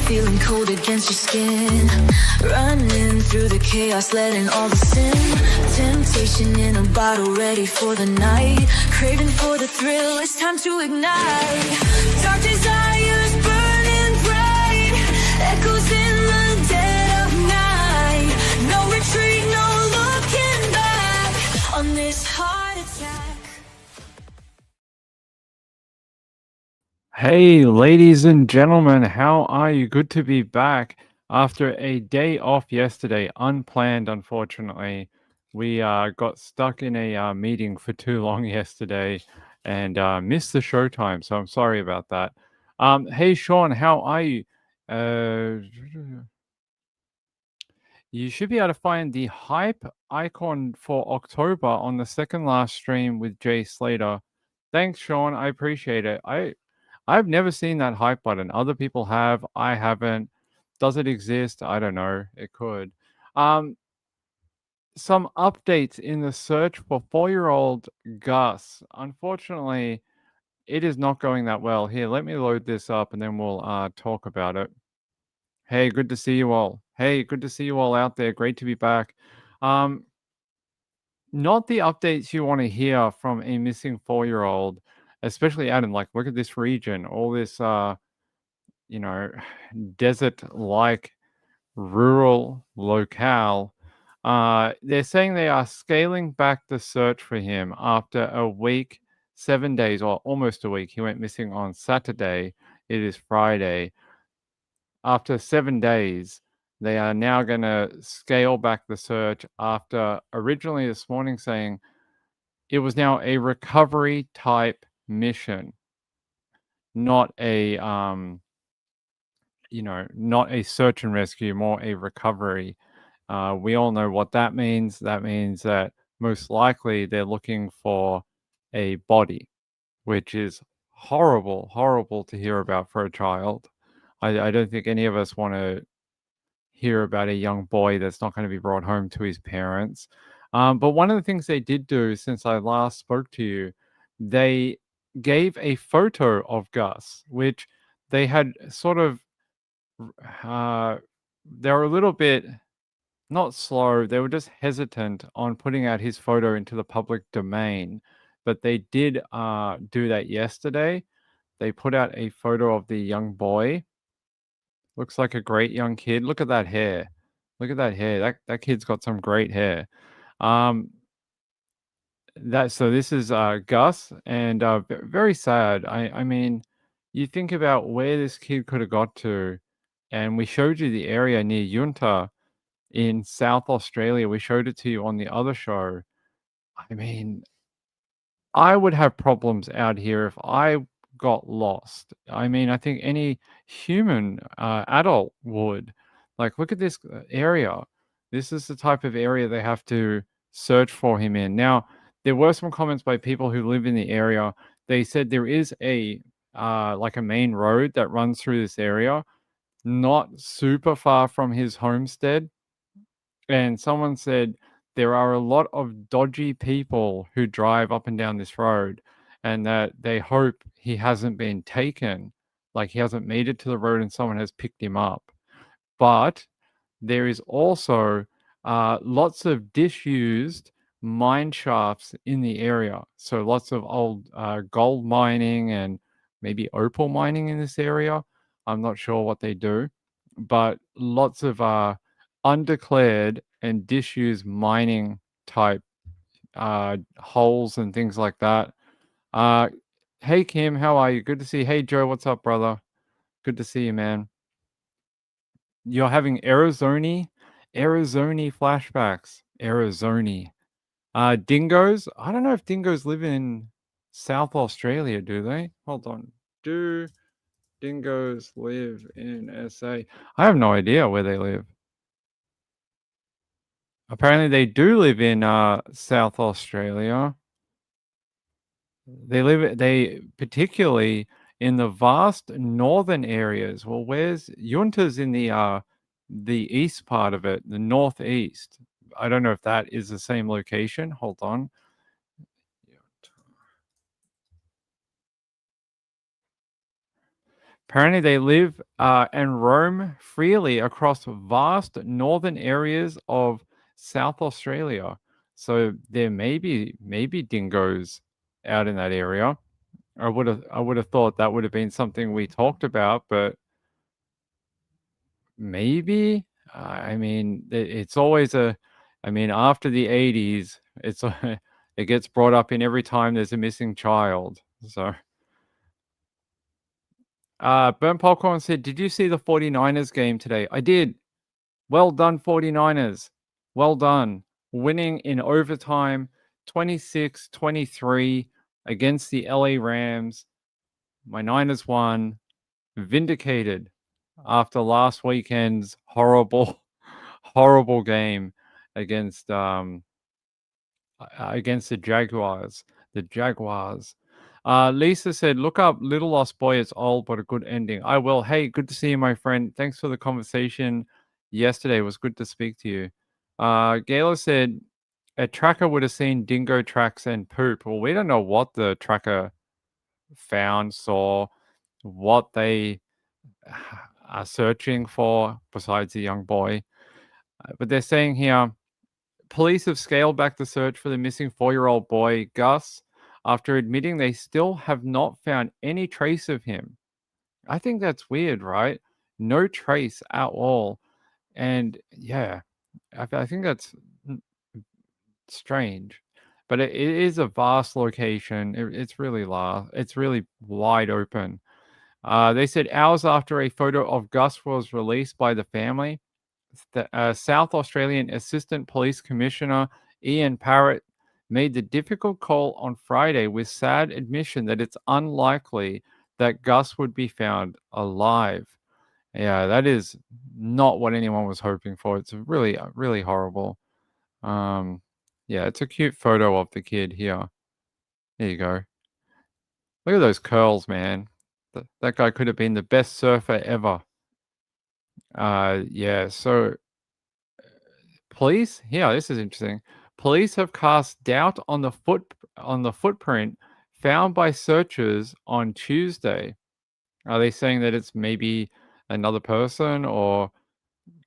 feeling cold against your skin. Running through the chaos, letting all the sin. Temptation in a bottle, ready for the night. Craving for the thrill, it's time to ignite. Dark desires burning bright, echoes in the dead of night. No retreat, no looking back on this heart attack. Hey, ladies and gentlemen, how are you? Good to be back after a day off yesterday, unplanned, unfortunately. We got stuck in a meeting for too long yesterday and missed the show time, so I'm sorry about that. Hey, Sean, how are you? You should be able to find the hype icon for October on the second last stream with Jay Slater. Thanks, Sean. I appreciate it. I've never seen that hype button. Other people have. I haven't. Does it exist? I don't know. It could. Some updates in the search for 4-year-old Gus. Unfortunately, it is not going that well. Here, let me load this up and then we'll talk about it. Hey, good to see you all. Hey, good to see you all out there. Great to be back. Not the updates you want to hear from a missing 4-year-old, especially Adam. Like, look at this region, all this, desert-like rural locale. They're saying they are scaling back the search for him after a week, 7 days, or almost a week. He went missing on Saturday. It is Friday. After 7 days, they are now going to scale back the search after originally this morning saying it was now a recovery type mission, not a not a search and rescue, more a recovery. We all know what that means. That means that most likely they're looking for a body, which is horrible, horrible to hear about for a child. I don't think any of us want to hear about a young boy that's not going to be brought home to his parents. But one of the things they did do since I last spoke to you, they gave a photo of Gus, which they had sort of, they were a little bit not slow, they were just hesitant on putting out his photo into the public domain. But they did do that yesterday. They put out a photo of the young boy. Looks like a great young kid. Look at that hair. Look at that hair. That kid's got some great hair. So this is Gus, and very sad. I mean, you think about where this kid could have got to, and we showed you the area near Yunta in South Australia. We showed it to you on the other show. I mean, I would have problems out here if I got lost. I mean, I think any human adult would. Like, look at this area. This is the type of area they have to search for him in. Now, there were some comments by people who live in the area. They said there is a like a main road that runs through this area, not super far from his homestead. And someone said there are a lot of dodgy people who drive up and down this road, and that they hope he hasn't been taken, like he hasn't made it to the road and someone has picked him up. But there is also lots of disused mine shafts in the area. So lots of old gold mining and maybe opal mining in this area. I'm not sure what they do, but lots of undeclared and disused mining type holes and things like that. Hey Kim, how are you? Good to see you. Hey Joe, what's up, brother? Good to see you, man. You're having Arizona flashbacks. Arizona. Dingoes? I don't know if dingoes live in South Australia, do they? Hold on. Do dingoes live in SA? I have no idea where they live. Apparently they do live in South Australia. They particularly in the vast northern areas. Well, where's Yunta's in the east part of it, the northeast. I don't know if that is the same location. Hold on. Apparently, they live and roam freely across vast northern areas of South Australia. So there may be maybe dingoes out in that area. I would have thought that would have been something we talked about, but maybe. I mean, it's always a. I mean, after the 80s, it gets brought up in every time there's a missing child. So, Burnt Popcorn said, "Did you see the 49ers game today?" I did. Well done, 49ers. Well done. Winning in overtime, 26-23 against the LA Rams. My Niners won. Vindicated after last weekend's horrible, horrible game against against the Jaguars. The Jaguars. Lisa said, "Look up Little Lost Boy. It's old, but a good ending." I will. Hey, good to see you, my friend. Thanks for the conversation yesterday. It was good to speak to you. Gayla said, "A tracker would have seen dingo tracks and poop." Well, we don't know what the tracker found, saw, what they are searching for besides a young boy. But they're saying here police have scaled back the search for the missing 4-year-old boy, Gus, after admitting they still have not found any trace of him. I think that's weird, right? No trace at all. And yeah, I think that's strange. But it is a vast location. It's really large. It's really wide open. They said hours after a photo of Gus was released by the family, the South Australian Assistant Police Commissioner Ian Parrott made the difficult call on Friday with sad admission that it's unlikely that Gus would be found alive. Yeah, that is not what anyone was hoping for. It's really, really horrible. Um, yeah, it's a cute photo of the kid here. There you go. Look at those curls, man. That guy could have been the best surfer ever. Yeah, so police, yeah, this is interesting. Police have cast doubt on the footprint found by searchers on Tuesday. Are they saying that it's maybe another person, or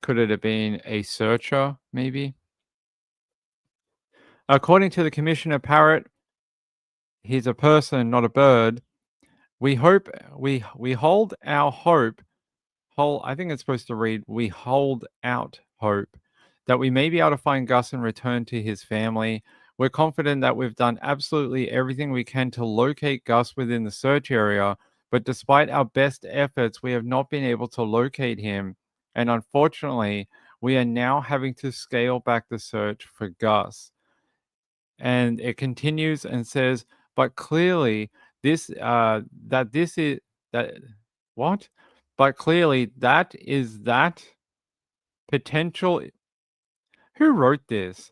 could it have been a searcher, maybe? According to the Commissioner Parrott, he's a person, not a bird. We hope we hold our hope. I think it's supposed to read, "We hold out hope that we may be able to find Gus and return to his family. We're confident that we've done absolutely everything we can to locate Gus within the search area, but despite our best efforts, we have not been able to locate him. And unfortunately, we are now having to scale back the search for Gus." And it continues and says, "But clearly, this is that what? But clearly, that potential." Who wrote this?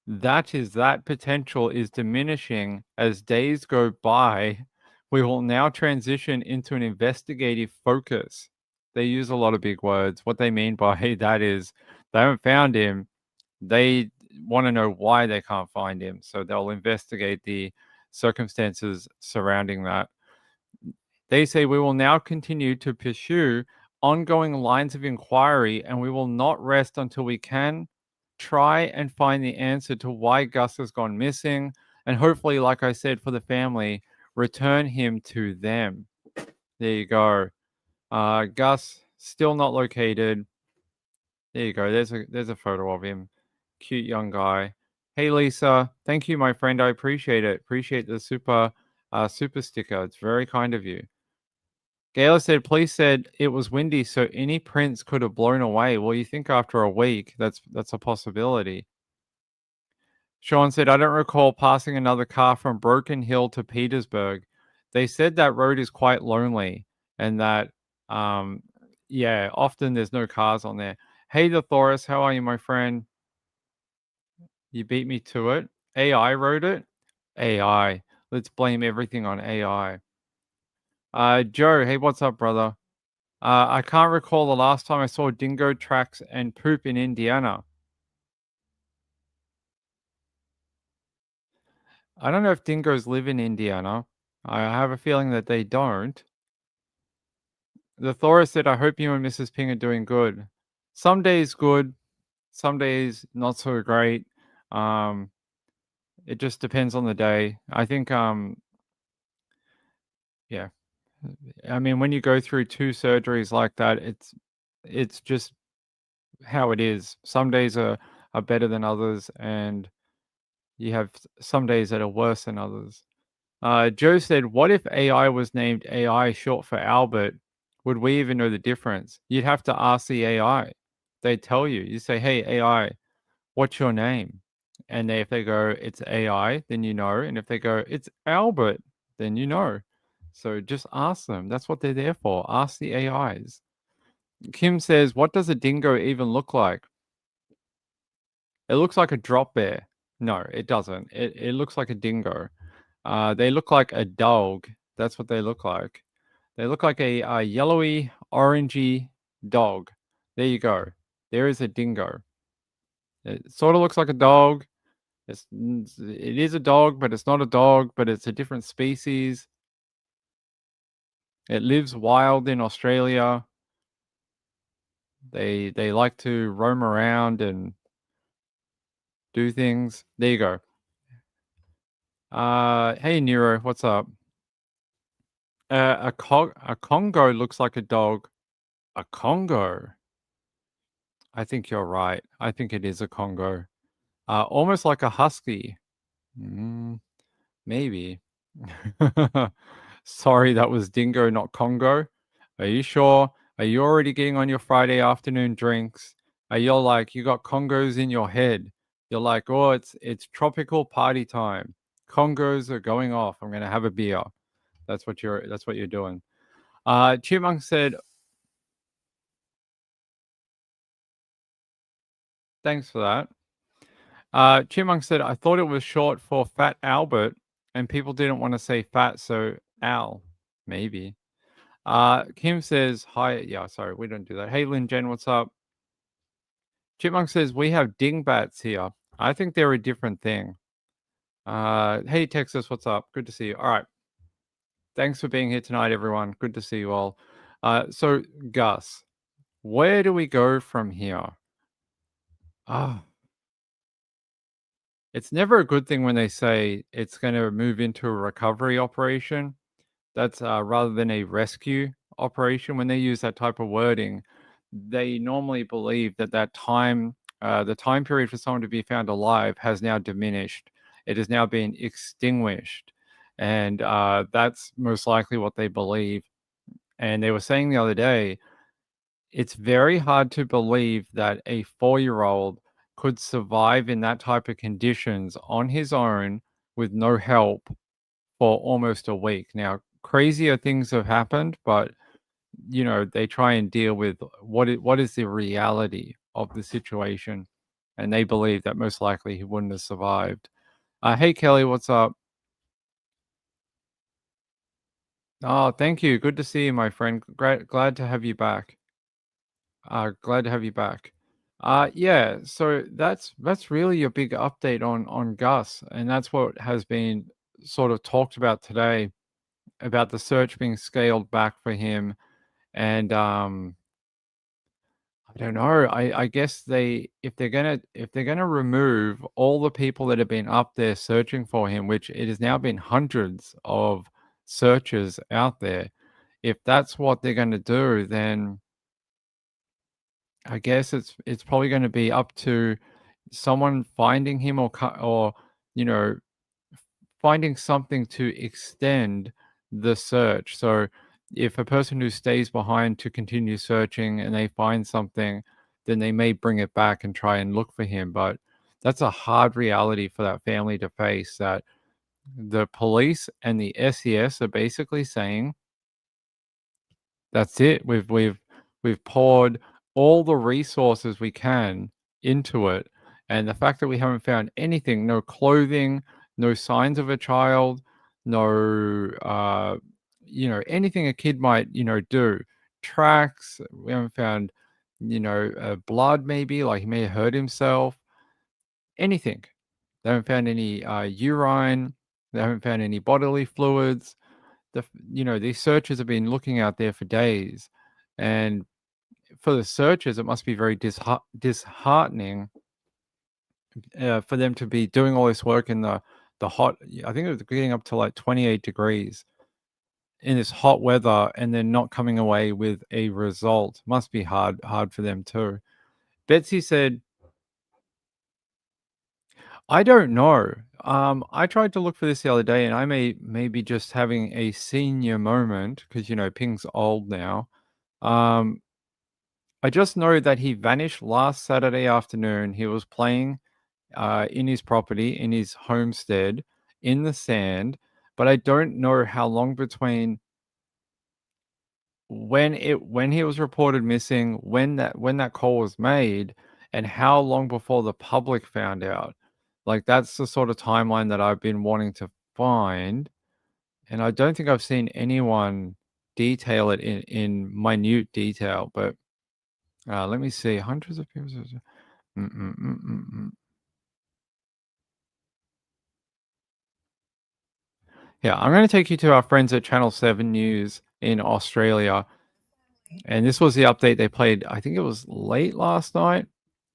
That potential is diminishing as days go by. We will now transition into an investigative focus. They use a lot of big words. What they mean by that is they haven't found him. They want to know why they can't find him. So they'll investigate the circumstances surrounding that. They say we will now continue to pursue ongoing lines of inquiry and we will not rest until we can try and find the answer to why Gus has gone missing. And hopefully, like I said, for the family, return him to them. There you go. Gus still not located. There you go. There's a photo of him. Cute young guy. Hey Lisa, thank you, my friend. I appreciate it. Appreciate the super sticker. It's very kind of you. Gayla said, "Police said it was windy, so any prints could have blown away." Well, you think after a week, that's a possibility. Sean said, "I don't recall passing another car from Broken Hill to Petersburg. They said that road is quite lonely and that, um, yeah, often there's no cars on there." Hey, the Thoris, how are you, my friend? You beat me to it. AI wrote it. AI. Let's blame everything on AI. Joe, hey, what's up, brother? I can't recall the last time I saw dingo tracks and poop in Indiana. I don't know if dingoes live in Indiana. I have a feeling that they don't. The Thora said, "I hope you and Mrs. Ping are doing good." Some days good, some days not so great. Um, it just depends on the day. I think, yeah. I mean, when you go through 2 surgeries like that, it's just how it is. Some days are better than others, and you have some days that are worse than others. Joe said, "What if AI was named AI short for Albert? Would we even know the difference?" You'd have to ask the AI. They'd tell you. You say, "Hey, AI, what's your name?" And if they go, "It's AI," then you know. And if they go, "It's Albert," then you know. So just ask them. That's what they're there for. Ask the AIs. Kim says, "What does a dingo even look like?" It looks like a drop bear. No, it doesn't. It looks like a dingo. They look like a dog. That's what they look like. They look like a yellowy, orangey dog. There you go. There is a dingo. It sort of looks like a dog. It is a dog, but it's not a dog, but it's a different species. It lives wild in Australia. They like to roam around and do things. There you go. Hey Nero, what's up? A Congo looks like a dog. A Congo. I think you're right. I think it is a Congo. Almost like a husky. Mm, maybe. Sorry, that was dingo, not Congo. Are you sure? Are you already getting on your Friday afternoon drinks? Are you like you got Congos in your head? You're like, oh, it's tropical party time. Congos are going off. I'm gonna have a beer. That's what you're doing. Chipmunk said, thanks for that. Chipmunk said, I thought it was short for Fat Albert, and people didn't want to say fat, so Al, maybe. Kim says, hi. Yeah, sorry, we don't do that. Hey, Lynn Jen, what's up? Chipmunk says, we have dingbats here. I think they're a different thing. Hey, Texas, what's up? Good to see you. All right. Thanks for being here tonight, everyone. Good to see you all. So, Gus, where do we go from here? Ah, it's never a good thing when they say it's going to move into a recovery operation. That's rather than a rescue operation. When they use that type of wording, they normally believe that the time period for someone to be found alive has now diminished. It has now been extinguished. And that's most likely what they believe. And they were saying the other day, it's very hard to believe that a 4-year-old could survive in that type of conditions on his own with no help for almost a week. Now, crazier things have happened, but they try and deal with what is the reality of the situation, and they believe that most likely he wouldn't have survived. Hey Kelly, what's up? Oh, thank you. Good to see you, my friend. Great, glad to have you back. Glad to have you back. Yeah. So that's really your big update on Gus, and that's what has been sort of talked about today about the search being scaled back for him. And I don't know. I guess if they're gonna remove all the people that have been up there searching for him, which it has now been hundreds of searches out there. If that's what they're gonna do, then I guess it's probably gonna be up to someone finding him or you know finding something to extend the search. So if a person who stays behind to continue searching and they find something, then they may bring it back and try and look for him. But that's a hard reality for that family to face, that the police and the SES are basically saying, that's it. We've poured all the resources we can into it, and the fact that we haven't found anything, no clothing, no signs of a child, no, anything a kid might, do, tracks. We haven't found, blood. Maybe like he may have hurt himself. Anything. They haven't found any urine. They haven't found any bodily fluids. These searchers have been looking out there for days. And for the searchers, it must be very disheartening for them to be doing all this work in the hot. I think it was getting up to like 28 degrees in this hot weather, and then not coming away with a result. Must be hard for them too. Betsy said, I don't know. I tried to look for this the other day, and I may be just having a senior moment because Ping's old now. I just know that he vanished last Saturday afternoon. He was playing in his property, in his homestead, in the sand, but I don't know how long between when he was reported missing, when that call was made, and how long before the public found out. Like, that's the sort of timeline that I've been wanting to find, and I don't think I've seen anyone detail it in minute detail. But let me see. Hundreds of people. Yeah, I'm going to take you to our friends at Channel 7 News in Australia. And this was the update they played. I think it was late last night,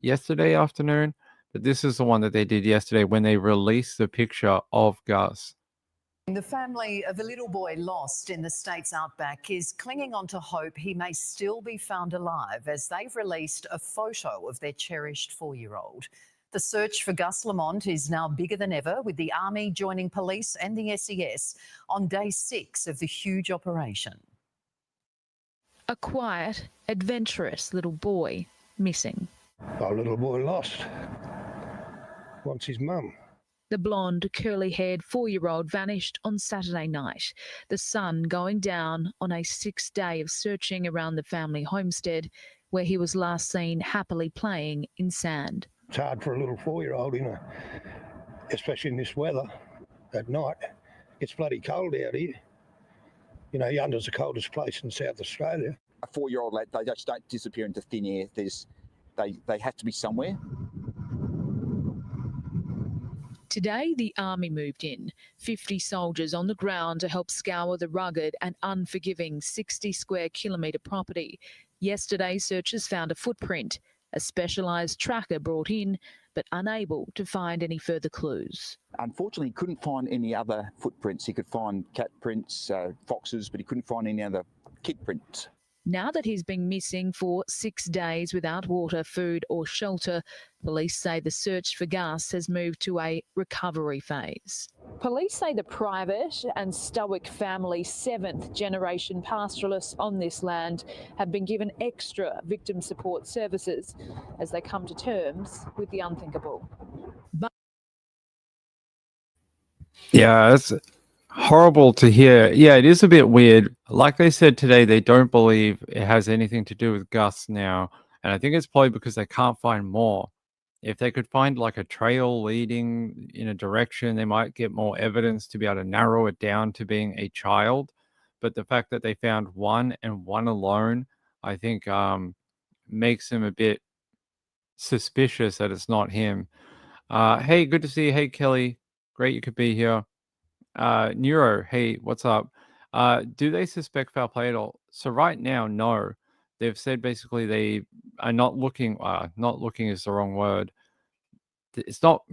yesterday afternoon. But this is the one that they did yesterday when they released the picture of Gus. The family of a little boy lost in the state's outback is clinging on to hope he may still be found alive as they've released a photo of their cherished 4-year-old. The search for Gus Lamont is now bigger than ever, with the Army joining police and the SES on day 6 of the huge operation. A quiet, adventurous little boy missing. Our little boy lost. Wants his mum. The blonde, curly-haired 4-year-old vanished on Saturday night, the sun going down on a 6th day of searching around the family homestead, where he was last seen happily playing in sand. It's hard for a little 4-year-old, especially in this weather at night. It's bloody cold out here. Yunda's the coldest place in South Australia. A 4-year-old lad, they just don't disappear into thin air. They have to be somewhere. Today, the Army moved in, 50 soldiers on the ground to help scour the rugged and unforgiving 60 square kilometre property. Yesterday, searchers found a footprint, a specialised tracker brought in, but unable to find any further clues. Unfortunately, he couldn't find any other footprints. He could find cat prints, foxes, but he couldn't find any other kid prints. Now that he's been missing for 6 days without water, food or shelter, police say the search for Gus has moved to a recovery phase. Police say the private and stoic family, 7th generation pastoralists on this land, have been given extra victim support services as they come to terms with the unthinkable. Yeah, it's horrible to hear. Yeah, it is a bit weird. Like they said today, they don't believe it has anything to do with Gus now. And I think it's probably because they can't find more. If they could find like a trail leading in a direction, they might get more evidence to be able to narrow it down to being a child. But the fact that they found one and one alone, I think makes them a bit suspicious that it's not him. Hey, good to see you. Hey, Kelly. Great you could be here. Neuro, hey, what's up? Do they suspect foul play at all? So right now, no. They've said basically they are not looking. Not looking is the wrong word. It's not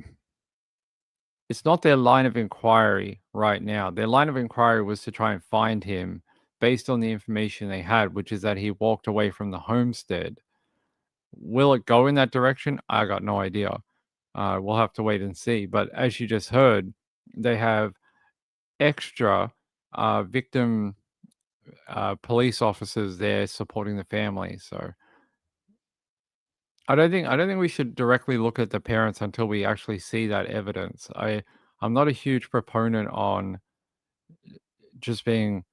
their line of inquiry right now. Their line of inquiry was to try and find him based on the information they had, which is that he walked away from the homestead. Will it go in that direction? I got no idea. We'll have to wait and see. But as you just heard, they have extra victim police officers there supporting the family. So I don't think we should directly look at the parents until we actually see that evidence. I'm not a huge proponent on just being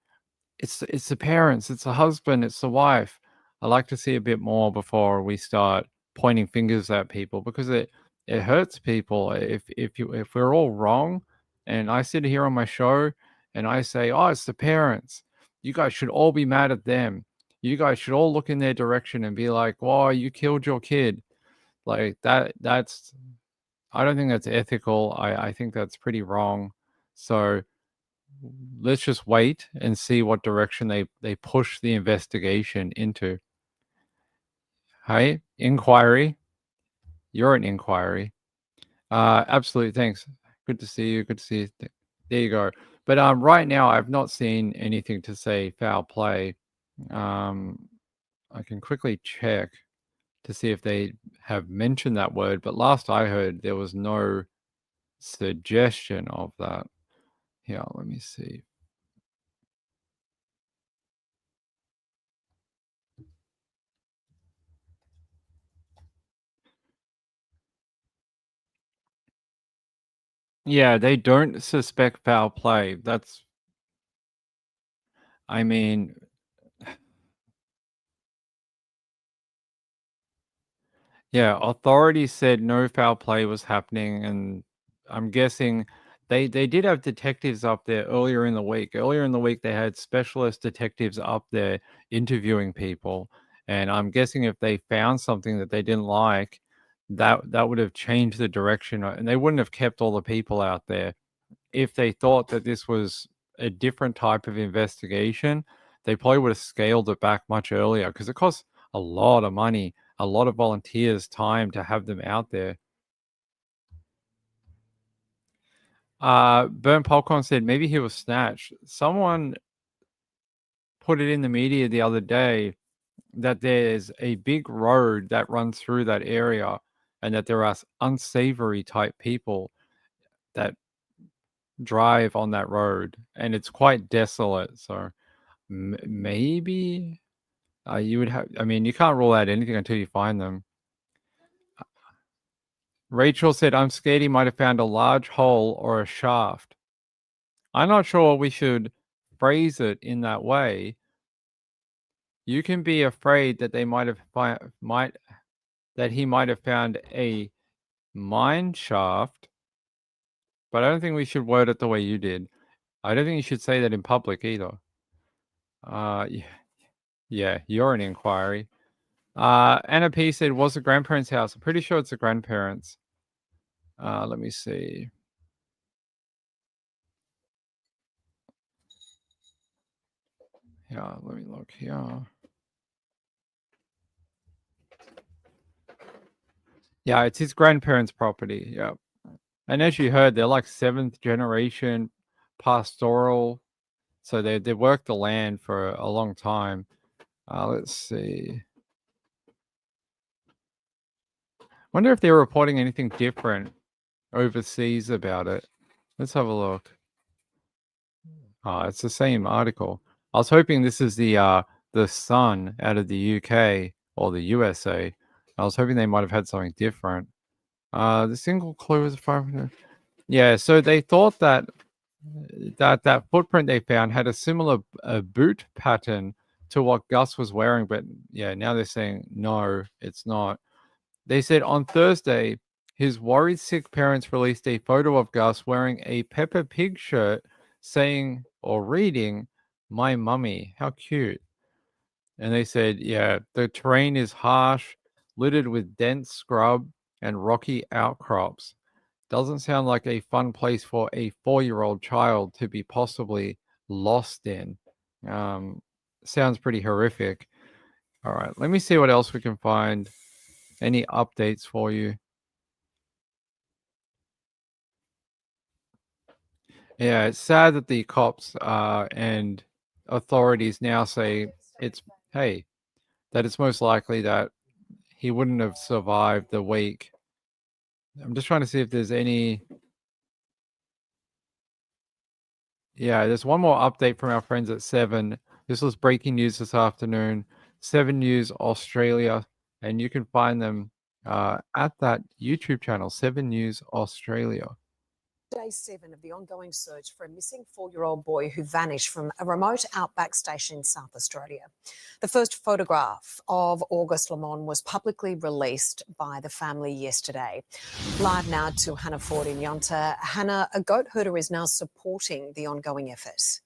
it's the parents, it's the husband, it's the wife. I like to see a bit more before we start pointing fingers at people, because it hurts people if we're all wrong. And I sit here on my show and I say, oh, it's the parents. You guys should all be mad at them. You guys should all look in their direction and be like, whoa, you killed your kid. Like that's I don't think that's ethical. I think that's pretty wrong. So let's just wait and see what direction they push the investigation into. Hey, inquiry. You're an inquiry. Absolutely. Thanks. Good to see you. Good to see you. There you go. But right now, I've not seen anything to say foul play. I can quickly check to see if they have mentioned that word. But last I heard, there was no suggestion of that. Here, let me see. Yeah, they don't suspect foul play. I mean, yeah, authorities said no foul play was happening, and I'm guessing they did have detectives up there earlier in the week. Earlier in the week, they had specialist detectives up there interviewing people, and I'm guessing if they found something that they didn't like, that would have changed the direction, and they wouldn't have kept all the people out there. If they thought that this was a different type of investigation, they probably would have scaled it back much earlier because it costs a lot of money, a lot of volunteers' time to have them out there. Burn Popcorn said maybe he was snatched. Someone put it in the media the other day that there's a big road that runs through that area and that there are unsavory type people that drive on that road and it's quite desolate. So maybe you would have, I mean, you can't rule out anything until you find them. Rachel said, I'm scared he might have found a large hole or a shaft. I'm not sure we should phrase it in that way. You can be afraid that they that he might have found a mine shaft, but I don't think we should word it the way you did. I don't think you should say that in public either. Yeah, you're an inquiry. Anna P said, was the grandparents' house? I'm pretty sure it's the grandparents. Let me see. Yeah, let me look here. Yeah, it's his grandparents' property. Yeah. And as you heard, they're like 7th generation pastoral. So they worked the land for a long time. Let's see. Wonder if they're reporting anything different overseas about it. Let's have a look. Oh, it's the same article. I was hoping this is the Sun out of the UK or the USA. I was hoping they might have had something different. The single clue is 500. Yeah, so they thought that footprint they found had a similar boot pattern to what Gus was wearing, but yeah, now they're saying no, it's not. They said on Thursday, his worried sick parents released a photo of Gus wearing a Peppa Pig shirt saying or reading, "My mummy." How cute. And they said, yeah, the terrain is harsh, littered with dense scrub and rocky outcrops. Doesn't sound like a fun place for a 4-year-old child to be possibly lost in. Sounds pretty horrific. All right, let me see what else we can find. Any updates for you? Yeah, it's sad that the cops and authorities now say that it's most likely that he wouldn't have survived the week. I'm just trying to see if there's any. Yeah, there's one more update from our friends at 7. This was breaking news this afternoon. 7 News Australia, and you can find them at that YouTube channel, 7 News Australia. Day 7 of the ongoing search for a missing 4-year-old boy who vanished from a remote outback station in South Australia. The first photograph of August Lamont was publicly released by the family yesterday. Live now to Hannah Ford in Yunta. Hannah, a goat herder is now supporting the ongoing effort.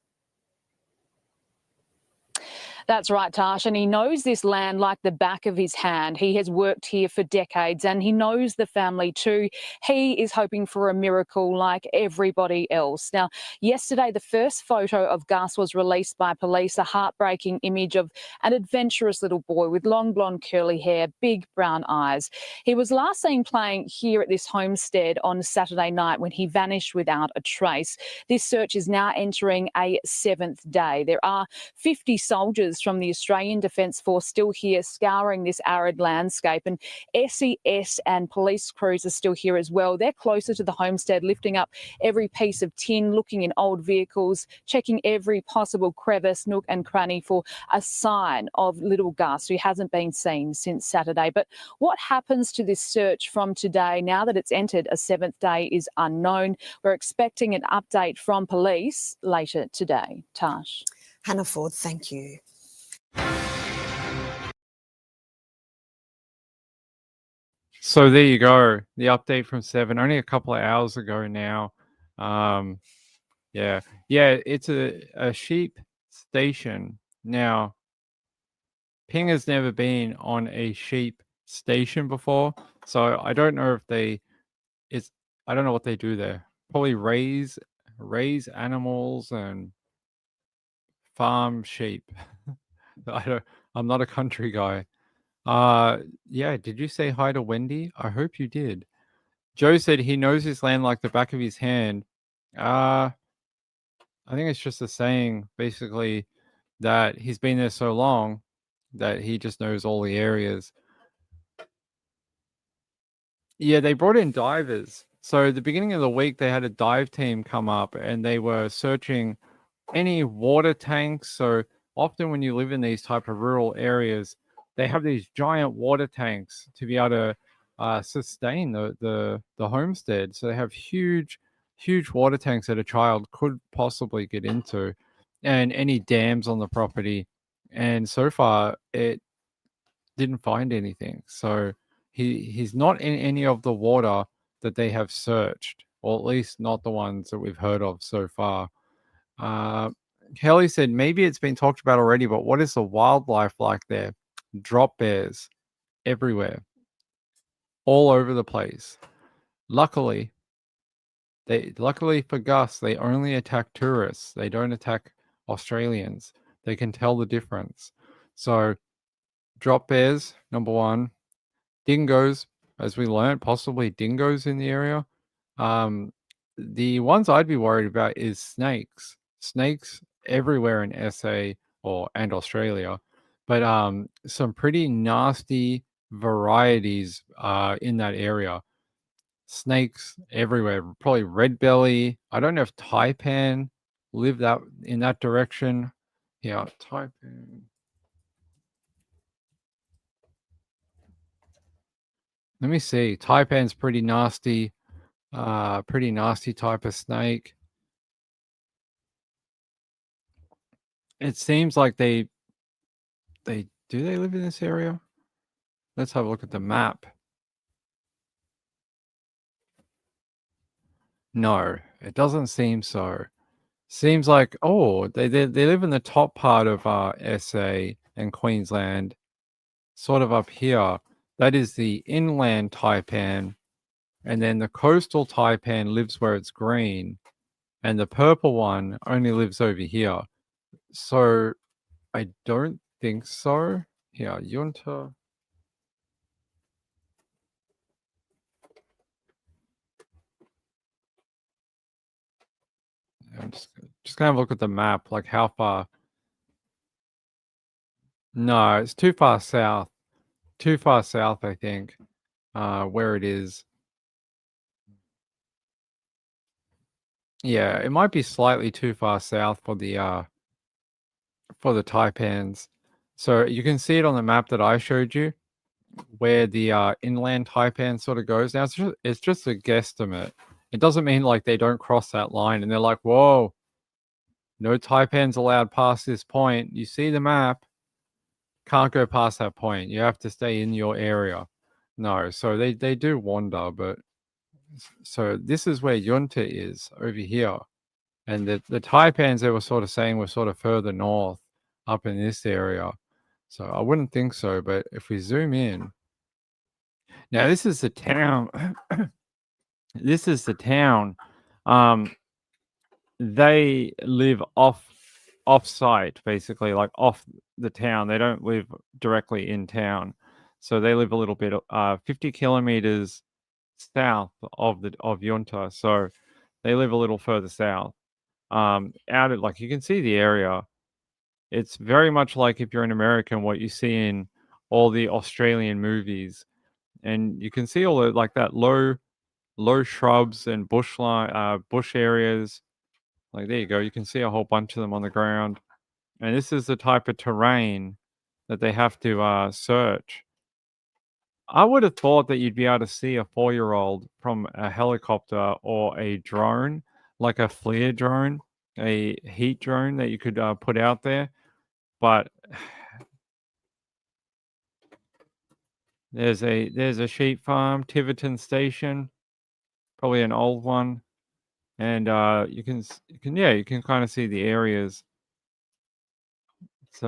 That's right, Tash, and he knows this land like the back of his hand. He has worked here for decades and he knows the family too. He is hoping for a miracle like everybody else. Now, yesterday, the first photo of Gus was released by police, a heartbreaking image of an adventurous little boy with long blonde curly hair, big brown eyes. He was last seen playing here at this homestead on Saturday night when he vanished without a trace. This search is now entering a 7th day. There are 50 soldiers from the Australian Defence Force still here scouring this arid landscape, and SES and police crews are still here as well. They're closer to the homestead, lifting up every piece of tin, looking in old vehicles, checking every possible crevice, nook and cranny for a sign of little Gus, who hasn't been seen since Saturday. But what happens to this search from today, now that it's entered a 7th day, is unknown. We're expecting an update from police later today. Tash. Hannah Ford, thank you. So there you go. The update from 7, only a couple of hours ago now. Yeah, it's a sheep station. Now, Ping has never been on a sheep station before, so I don't know if I don't know what they do there. Probably raise animals and farm sheep. I'm not a country guy. Yeah, did you say hi to Wendy? I hope you did. Joe said he knows his land like the back of his hand. I think it's just a saying, basically, that he's been there so long that he just knows all the areas. Yeah, they brought in divers. So at the beginning of the week, they had a dive team come up and they were searching any water tanks. So often when you live in these type of rural areas, they have these giant water tanks to be able to sustain the homestead. So they have huge water tanks that a child could possibly get into, and any dams on the property. And so far, it didn't find anything. So he's not in any of the water that they have searched, or at least not the ones that we've heard of so far. Kelly said maybe it's been talked about already, but what is the wildlife like there? Drop bears everywhere, all over the place. Luckily for Gus, they only attack tourists. They don't attack Australians. They can tell the difference. So drop bears, number one. Dingoes, as we learned, possibly dingoes in the area. The ones I'd be worried about is snakes. Snakes everywhere in SA and Australia. But some pretty nasty varieties in that area. Snakes everywhere, probably red belly. I don't know if taipan live in that direction. Yeah, taipan. Let me see. Taipan's pretty nasty type of snake. It seems like they live in this area? Let's have a look at the map. No, it doesn't seem so. Seems like they live in the top part of SA and Queensland, sort of up here. That is the inland taipan, and then the coastal taipan lives where it's green, and the purple one only lives over here. So I don't think so. Yeah, Yunta. I'm just gonna have a look at the map, like how far. No, it's too far south. Too far south, I think, where it is. Yeah, it might be slightly too far south for the taipans. So you can see it on the map that I showed you, where the inland taipan sort of goes. Now it's just a guesstimate. It doesn't mean like they don't cross that line and they're like, whoa, no taipans allowed past this point. You see the map, can't go past that point. You have to stay in your area. No, so they do wander, but so this is where Yunta is over here. And the taipans they were sort of saying were sort of further north, up in this area. So I wouldn't think so. But if we zoom in, now this is the town. This is the town. They live off site, basically, like off the town. They don't live directly in town. So they live a little bit 50 kilometers south of Yunta. So they live a little further south. Out at, like, you can see the area. It's very much like, if you're an American, what you see in all the Australian movies. And you can see all the, like, that low shrubs and bush areas. Like, there you go. You can see a whole bunch of them on the ground. And this is the type of terrain that they have to search. I would have thought that you'd be able to see a 4-year-old from a helicopter or a drone, like a FLIR drone, a heat drone that you could put out there. But there's a sheep farm, Tiverton Station, probably an old one, and you can kind of see the areas. It's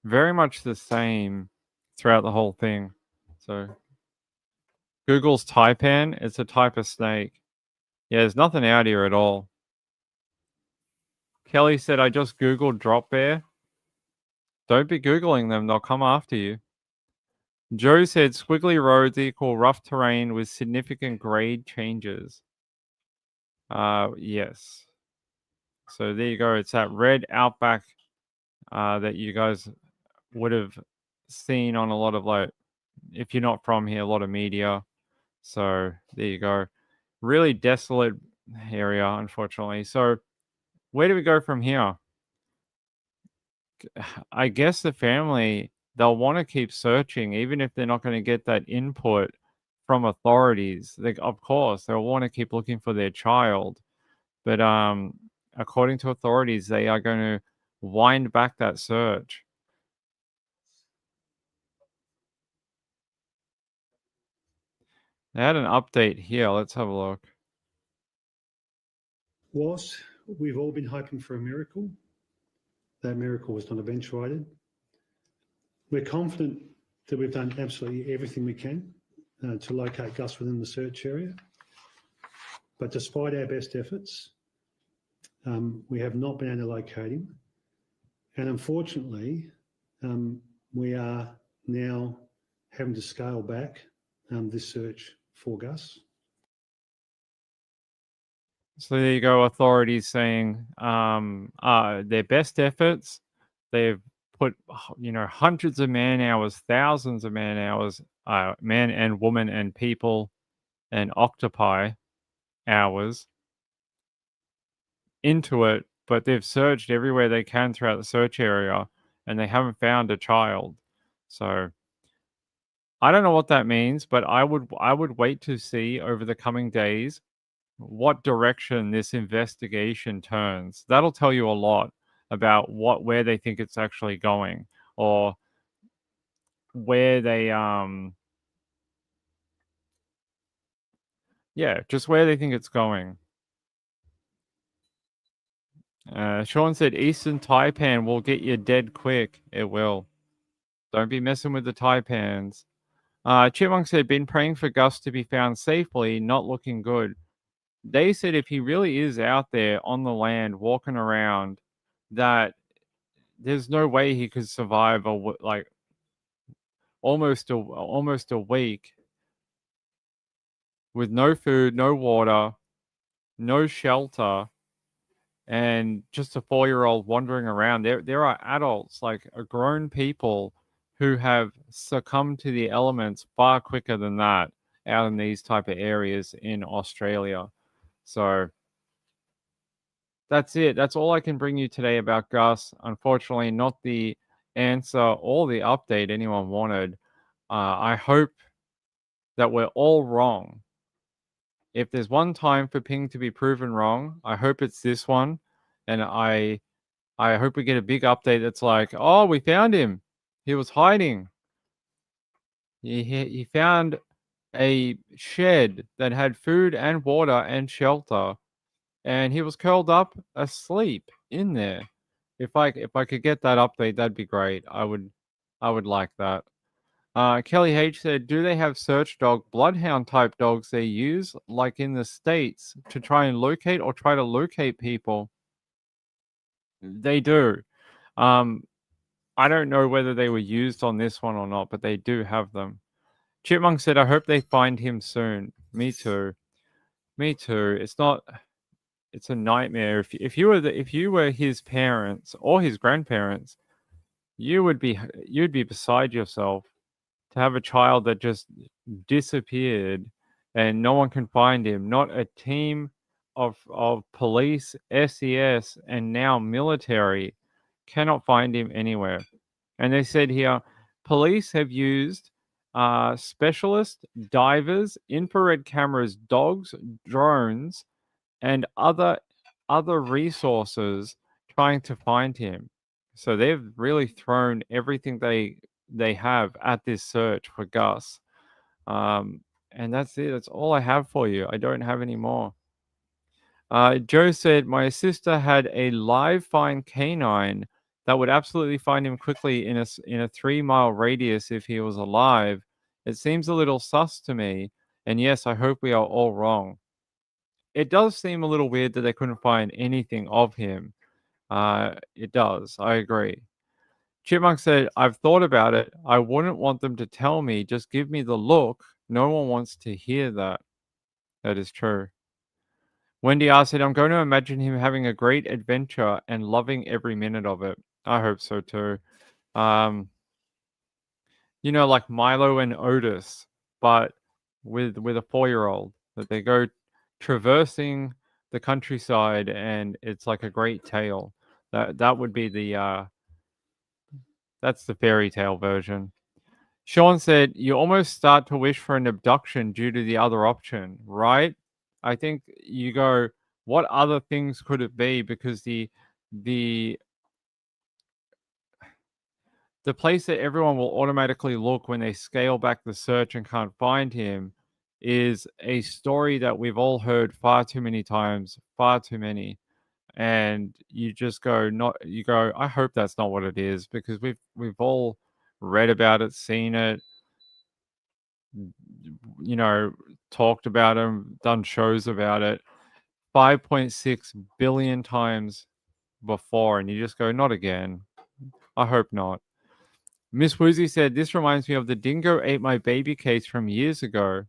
very much the same throughout the whole thing. So Google's taipan, it's a type of snake. Yeah, there's nothing out here at all. Kelly said, I just Googled drop bear. Don't be Googling them, they'll come after you. Joe said squiggly roads equal rough terrain with significant grade changes. Yes. So there you go. It's that red outback that you guys would have seen on a lot of, like, if you're not from here, a lot of media. So there you go. Really desolate area, unfortunately. So where do we go from here? I guess the family, they'll want to keep searching, even if they're not going to get that input from authorities. Of course, they'll want to keep looking for their child. But according to authorities, they are going to wind back that search. They had an update here. Let's have a look. Whilst we've all been hoping for a miracle, that miracle was not eventuated. We're confident that we've done absolutely everything we can to locate Gus within the search area. But despite our best efforts, we have not been able to locate him. And unfortunately, we are now having to scale back this search for Gus. So there you go. Authorities saying their best efforts. They've put, hundreds of man hours, thousands of man hours, man and woman and people and octopi hours into it, but they've searched everywhere they can throughout the search area and they haven't found a child. So I don't know what that means, but I would wait to see over the coming days what direction this investigation turns. That'll tell you a lot about where they think it's actually going, or where they just where they think it's going. Sean said Eastern Taipan will get you dead quick. It will. Don't be messing with the taipans. Chipmunk said, been praying for Gus to be found safely, not looking good. They said if he really is out there on the land, walking around, that there's no way he could survive almost a week with no food, no water, no shelter, and just a 4-year-old wandering around. There are adults, like grown people, who have succumbed to the elements far quicker than that out in these type of areas in Australia. So that's it. That's all I can bring you today about Gus. Unfortunately, not the answer or the update anyone wanted. I hope that we're all wrong. If there's one time for Ping to be proven wrong, I hope it's this one. And I hope we get a big update that's like, oh, we found him. He was hiding. He found a shed that had food and water and shelter, and he was curled up asleep in there. if I could get that update, that'd be great. I would like that. Kelly H said, do they have search dog bloodhound type dogs they use like in the States to try and locate or try to locate people? They do. I don't know whether they were used on this one or not, but they do have them. Chipmunk said, I hope they find him soon. Me too. Me too. It's a nightmare. If you were his parents or his grandparents, you'd be beside yourself to have a child that just disappeared and no one can find him. Not a team of police, SES, and now military cannot find him anywhere. And they said here, police have used specialist divers, infrared cameras, dogs, drones, and other resources trying to find him. So they've really thrown everything they have at this search for Gus. And that's it. That's all I have for you. I don't have any more. Joe said, my sister had a live find canine that would absolutely find him quickly in a 3-mile radius if he was alive. It seems a little sus to me. And yes, I hope we are all wrong. It does seem a little weird that they couldn't find anything of him. It does. I agree. Chipmunk said, I've thought about it. I wouldn't want them to tell me. Just give me the look. No one wants to hear that. That is true. Wendy R said, I'm going to imagine him having a great adventure and loving every minute of it. I hope so too. You know, like Milo and Otis, but with a 4-year-old, that they go traversing the countryside and it's like a great tale. That would be that's the fairy tale version. Sean said, you almost start to wish for an abduction due to the other option, right? I think you go, what other things could it be? Because the place that everyone will automatically look when they scale back the search and can't find him is a story that we've all heard far too many times, far too many. And you just go, I hope that's not what it is, because we've all read about it, seen it, you know, talked about them, done shows about it 5.6 billion times before, and you just go, not again. I hope not. Miss Woozy said, this reminds me of the dingo ate my baby case from years ago.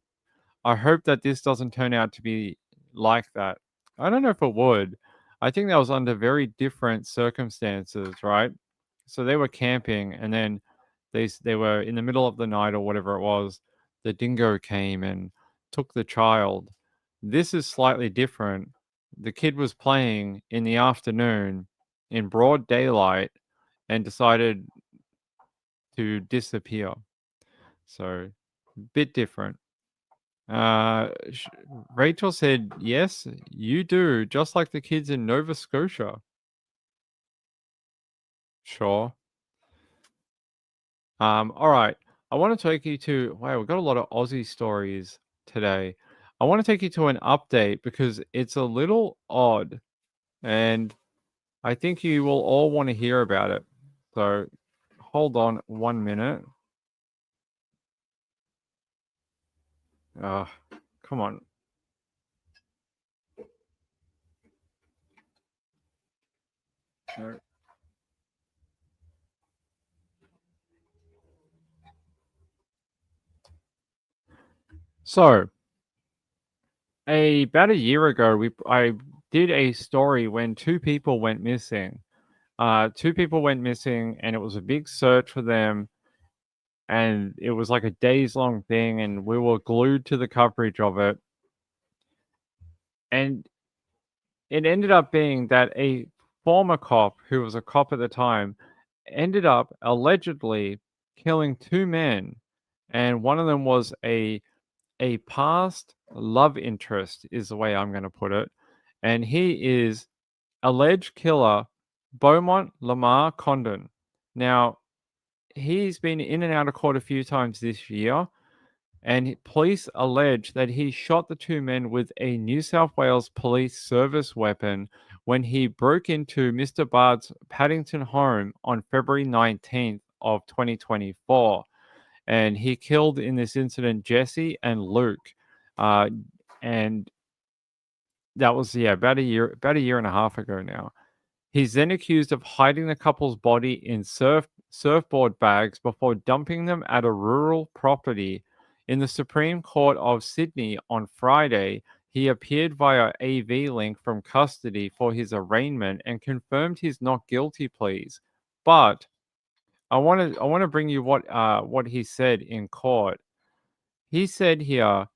I hope that this doesn't turn out to be like that. I don't know if it would. I think that was under very different circumstances, right? So they were camping, and then they were in the middle of the night or whatever it was. The dingo came and took the child. This is slightly different. The kid was playing in the afternoon in broad daylight and decided to disappear. So, bit different. Rachel said, yes, you do, just like the kids in Nova Scotia. Sure. All right. I want to take you to, wow, we've got a lot of Aussie stories today. I want to take you to an update because it's a little odd and I think you will all want to hear about it. So hold on 1 minute. Come on. No. So, about a year ago, I did a story when 2 people went missing. 2 people went missing, and it was a big search for them. And it was like a days-long thing, and we were glued to the coverage of it. And it ended up being that a former cop, who was a cop at the time, ended up allegedly killing 2 men, and one of them was a past love interest, is the way I'm going to put it. And he is alleged killer Beaumont Lamar Condon. Now, he's been in and out of court a few times this year, and police allege that he shot the 2 men with a New South Wales Police Service weapon when he broke into Mr. Bard's Paddington home on February 19th of 2024. And he killed in this incident Jesse and Luke. And that was about a year and a half ago now. He's then accused of hiding the couple's body in surfboard bags before dumping them at a rural property. In the Supreme Court of Sydney on Friday, he appeared via AV link from custody for his arraignment and confirmed his not guilty pleas. But I want to bring you what he said in court. He said here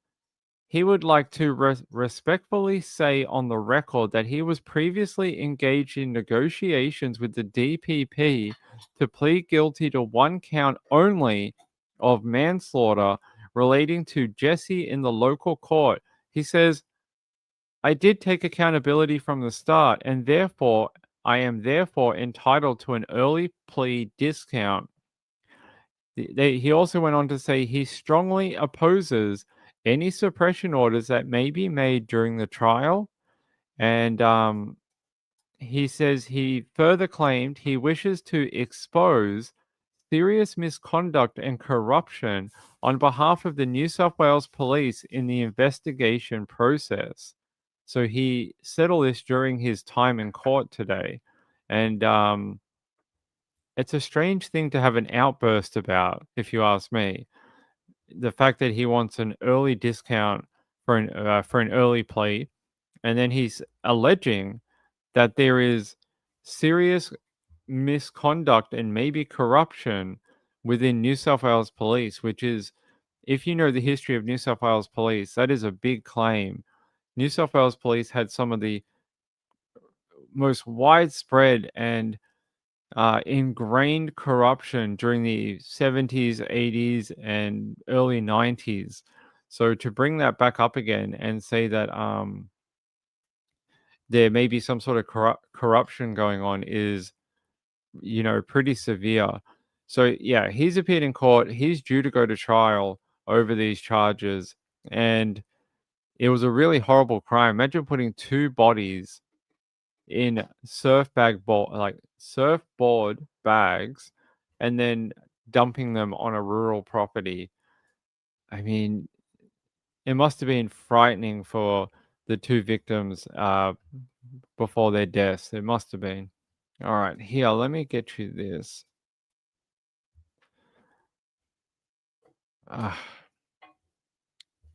he would like to respectfully say on the record that he was previously engaged in negotiations with the DPP to plead guilty to one count only of manslaughter relating to Jesse in the local court. He says, I did take accountability from the start, and therefore I am entitled to an early plea discount. He also went on to say he strongly opposes any suppression orders that may be made during the trial. And he says he further claimed he wishes to expose serious misconduct and corruption on behalf of the New South Wales Police in the investigation process. So he said all this during his time in court today. And it's a strange thing to have an outburst about, if you ask me. The fact that he wants an early discount for an early plea, and then he's alleging that there is serious misconduct and maybe corruption within New South Wales Police, which is, if you know the history of New South Wales Police, that is a big claim. New South Wales Police had some of the most widespread and ingrained corruption during the 70s, 80s, and early 90s. So to bring that back up again and say that there may be some sort of corruption going on is, pretty severe. So yeah, he's appeared in court. He's due to go to trial over these charges. And it was a really horrible crime. Imagine putting two bodies in surfboard bags and then dumping them on a rural property. I mean, it must have been frightening for the two victims before their deaths. It must have been. All right, here, let me get you this. I'm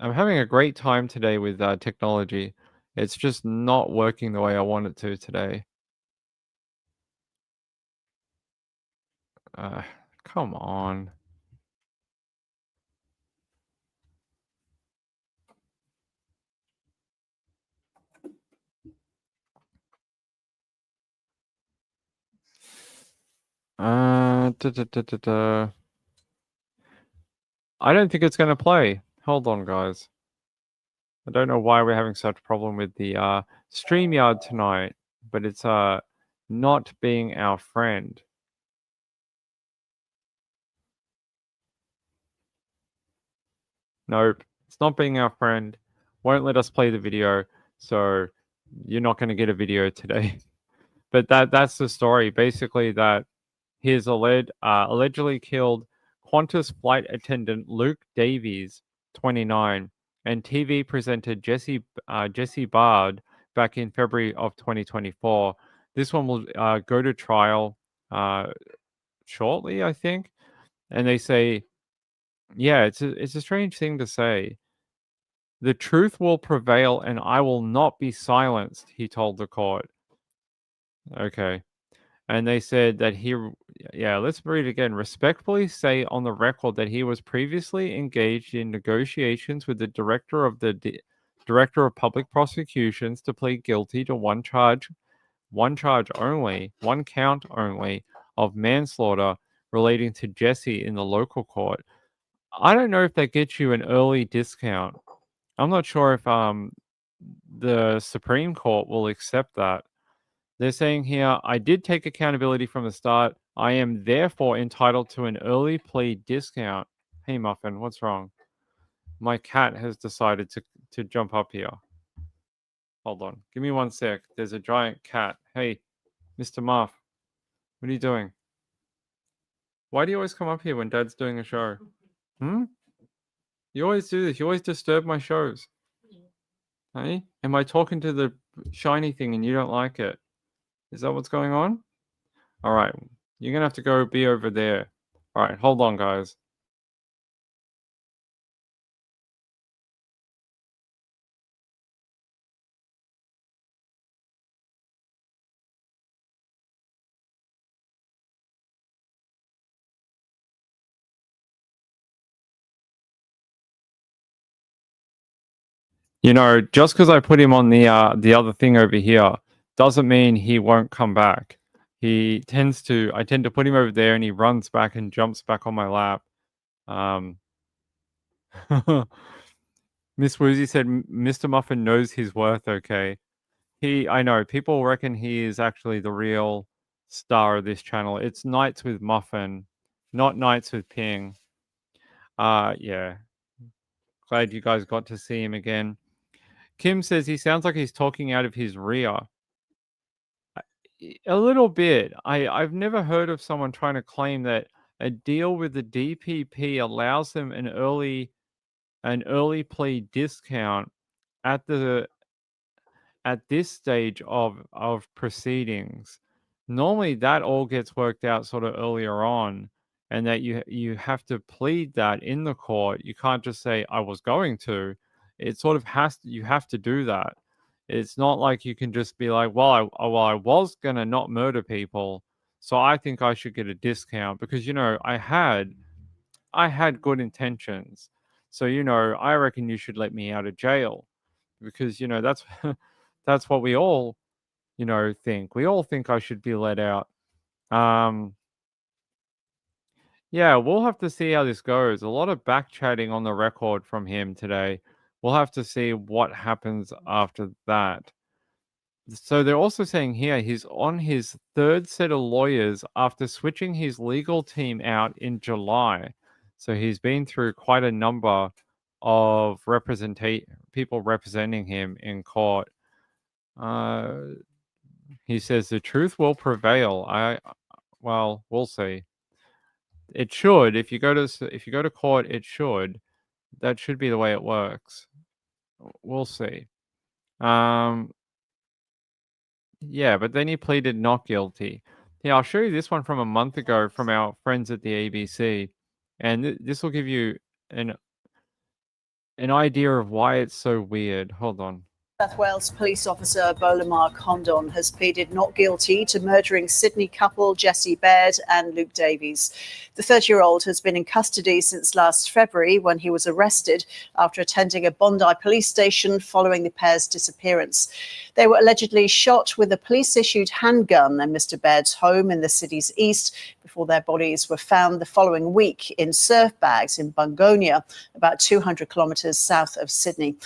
having a great time today with technology. It's just not working the way I want it to today. Come on. I don't think it's going to play. Hold on, guys. I don't know why we're having such a problem with the StreamYard tonight, but it's not being our friend. Nope, it's not being our friend. Won't let us play the video, so you're not going to get a video today. But that's the story. Basically, that he's allegedly killed Qantas flight attendant Luke Davies, 29, and TV presenter Jesse Bard back in February of 2024. This one will go to trial shortly, I think. And they say, yeah, it's a strange thing to say. The truth will prevail and I will not be silenced, he told the court. Okay. And they said that let's read it again. Respectfully say on the record that he was previously engaged in negotiations with the Director of Public Prosecutions to plead guilty to one count only of manslaughter relating to Jesse in the local court. I don't know if that gets you an early discount. I'm not sure if the Supreme Court will accept that. They're saying here, I did take accountability from the start. I am therefore entitled to an early plea discount. Hey, Muffin, what's wrong? My cat has decided to jump up here. Hold on. Give me 1 sec. There's a giant cat. Hey, Mr. Muff. What are you doing? Why do you always come up here when Dad's doing a show? Hmm? You always do this. You always disturb my shows. Hey? Am I talking to the shiny thing and you don't like it? Is that what's going on? All right. You're going to have to go be over there. All right. Hold on, guys. You know, just because I put him on the other thing over here doesn't mean he won't come back. I tend to put him over there and he runs back and jumps back on my lap. Miss Woozy said Mr. Muffin knows his worth, okay. I know, people reckon he is actually the real star of this channel. It's Nights with Muffin, not Nights with Ping. Yeah. Glad you guys got to see him again. Kim says he sounds like he's talking out of his rear. A little bit. I've never heard of someone trying to claim that a deal with the DPP allows them an early plea discount at this stage of proceedings. Normally that all gets worked out sort of earlier on, and that you have to plead that in the court. You can't just say I was going to. It sort of you have to do that. It's not like you can just be like, well, I was gonna not murder people, so I think I should get a discount because I had good intentions. So I reckon you should let me out of jail because that's that's what we all think. We all think I should be let out. Yeah, we'll have to see how this goes. A lot of back chatting on the record from him today. We'll have to see what happens after that. So they're also saying here he's on his third set of lawyers after switching his legal team out in July. So he's been through quite a number of people representing him in court. He says the truth will prevail. Well, we'll see. It should. If you go to court, it should. That should be the way it works. We'll see. Yeah, but then he pleaded not guilty. Yeah, I'll show you this one from a month ago from our friends at the ABC, and this will give you an idea of why it's so weird. Hold on. South Wales police officer Bolamar Condon has pleaded not guilty to murdering Sydney couple Jessie Baird and Luke Davies. The 30-year-old has been in custody since last February when he was arrested after attending a Bondi police station following the pair's disappearance. They were allegedly shot with a police-issued handgun in Mr. Baird's home in the city's east before their bodies were found the following week in surf bags in Bungonia, about 200 kilometres south of Sydney.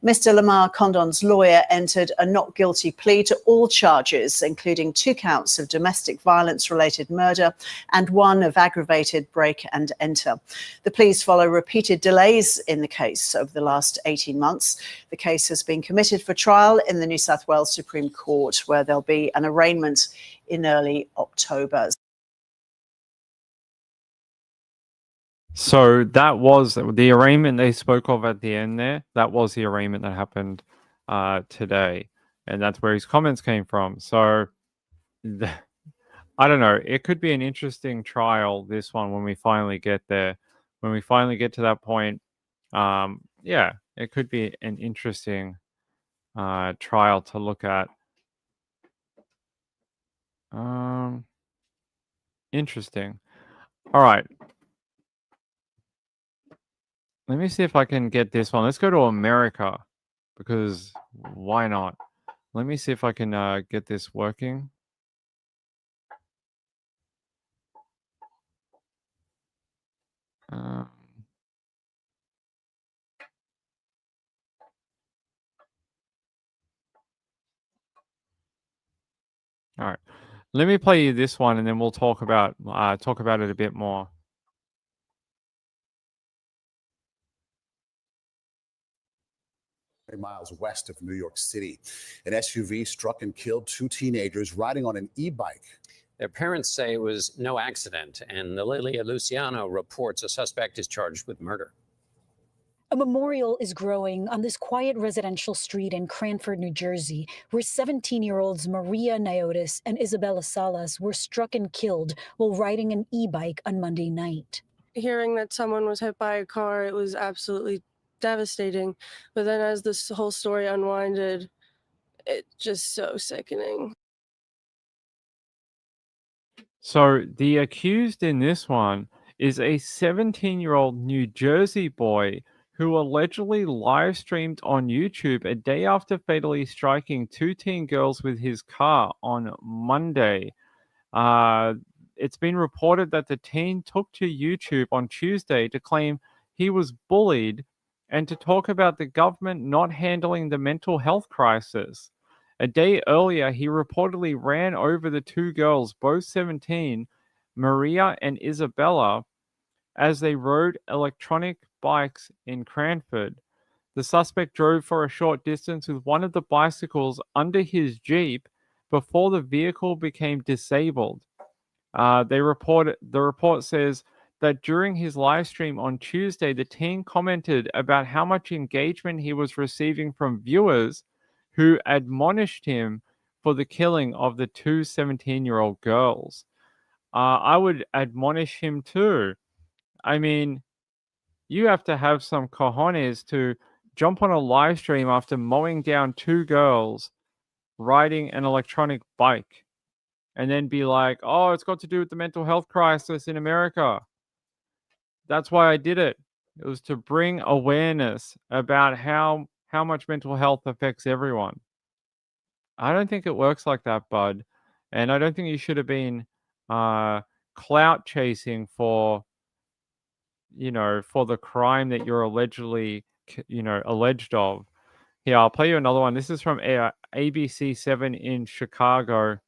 Mr. Lamar Condon's lawyer entered a not guilty plea to all charges, including 2 counts of domestic violence-related murder and 1 of aggravated break and enter. The pleas follow repeated delays in the case over the last 18 months. The case has been committed for trial in the New South Wales Supreme Court, where there'll be an arraignment in early October. So that was the arraignment they spoke of at the end there. That was the arraignment that happened today. And that's where his comments came from. So I don't know. It could be an interesting trial, this one, when we finally get there. When we finally get to that point, yeah, it could be an interesting trial to look at. Interesting. All right. Let me see if I can get this one. Let's go to America, because why not? Let me see if I can get this working. All right. Let me play you this one, and then we'll talk about it a bit more. miles west of New York City. An SUV struck and killed two teenagers riding on an e-bike. Their parents say it was no accident, and the Lilia Luciano reports a suspect is charged with murder. A memorial is growing on this quiet residential street in Cranford, New Jersey, where 17-year-olds Maria Niotis and Isabella Salas were struck and killed while riding an e-bike on Monday night. Hearing that someone was hit by a car, it was absolutely devastating. But then as this whole story unwinded, it's just so sickening. So the accused in this one is a 17-year-old New Jersey boy who allegedly live streamed on YouTube a day after fatally striking two teen girls with his car on Monday. It's been reported that the teen took to YouTube on Tuesday to claim he was bullied and to talk about the government not handling the mental health crisis. A day earlier, he reportedly ran over the two girls, both 17, Maria and Isabella, as they rode electronic bikes in Cranford. The suspect drove for a short distance with one of the bicycles under his Jeep before the vehicle became disabled. The report says that during his live stream on Tuesday, the teen commented about how much engagement he was receiving from viewers who admonished him for the killing of the two 17-year-old girls. I would admonish him too. I mean, you have to have some cojones to jump on a live stream after mowing down two girls riding an electronic bike and then be like, oh, it's got to do with the mental health crisis in America. That's why I did it. It was to bring awareness about how much mental health affects everyone. I don't think it works like that, bud. And I don't think you should have been clout chasing for the crime that you're allegedly, alleged of. Here, I'll play you another one. This is from ABC 7 in Chicago.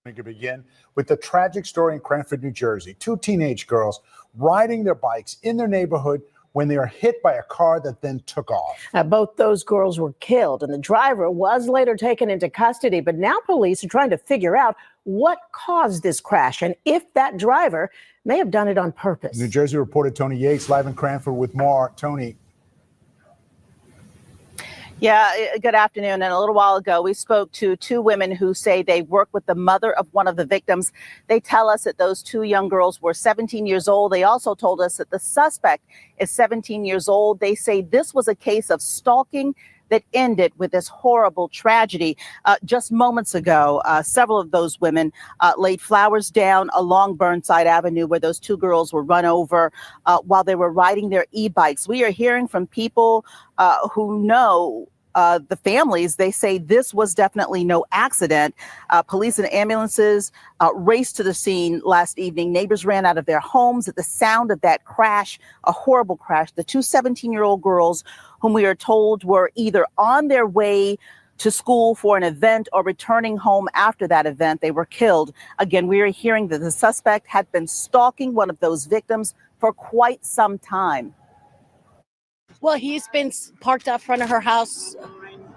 We could begin with the tragic story in Cranford, New Jersey. Two teenage girls riding their bikes in their neighborhood when they are hit by a car that then took off. Both those girls were killed, and the driver was later taken into custody. But now police are trying to figure out what caused this crash and if that driver may have done it on purpose. New Jersey reporter Tony Yates live in Cranford with more. Tony. Yeah, good afternoon. And a little while ago, we spoke to two women who say they worked with the mother of one of the victims. They tell us that those two young girls were 17 years old. They also told us that the suspect is 17 years old. They say this was a case of stalking that ended with this horrible tragedy. Just moments ago, several of those women laid flowers down along Burnside Avenue where those two girls were run over while they were riding their e-bikes. We are hearing from people who know the families. They say this was definitely no accident. Police and ambulances raced to the scene last evening. Neighbors ran out of their homes at the sound of that crash, a horrible crash. The two 17-year-old girls, whom we are told were either on their way to school for an event or returning home after that event, they were killed. Again, we are hearing that the suspect had been stalking one of those victims for quite some time. Well, he's been parked out front of her house,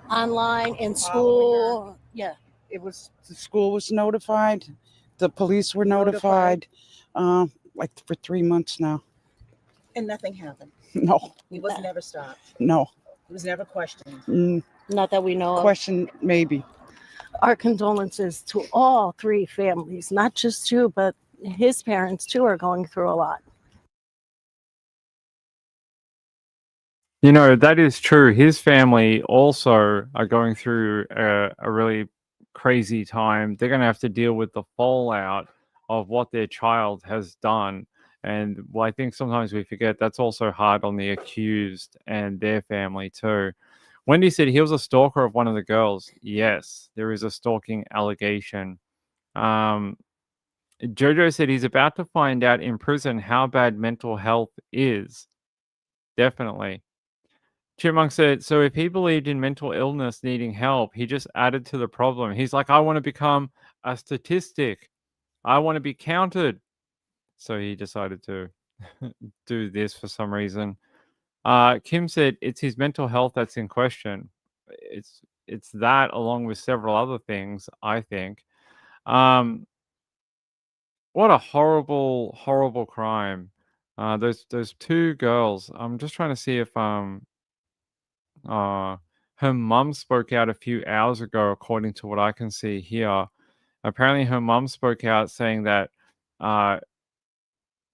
online, in school. Yeah. The school was notified. The police were notified. Like for 3 months now. And nothing happened. No. He was never stopped. No. He was never questioned. Not that we know of. Question, maybe. Our condolences to all three families, not just two, but his parents too are going through a lot. That is true. His family also are going through a really crazy time. They're going to have to deal with the fallout of what their child has done. And I think sometimes we forget that's also hard on the accused and their family too. Wendy said he was a stalker of one of the girls. Yes, there is a stalking allegation. Jojo said he's about to find out in prison how bad mental health is. Definitely. Chipmunk said, so if he believed in mental illness needing help, he just added to the problem. He's like, I want to become a statistic. I want to be counted. So he decided to do this for some reason. Kim said it's his mental health that's in question. It's that along with several other things, I think. Um, what a horrible, horrible crime. Those two girls. I'm just trying to see if uh her mum spoke out a few hours ago, according to what I can see here. Apparently, her mum spoke out saying uh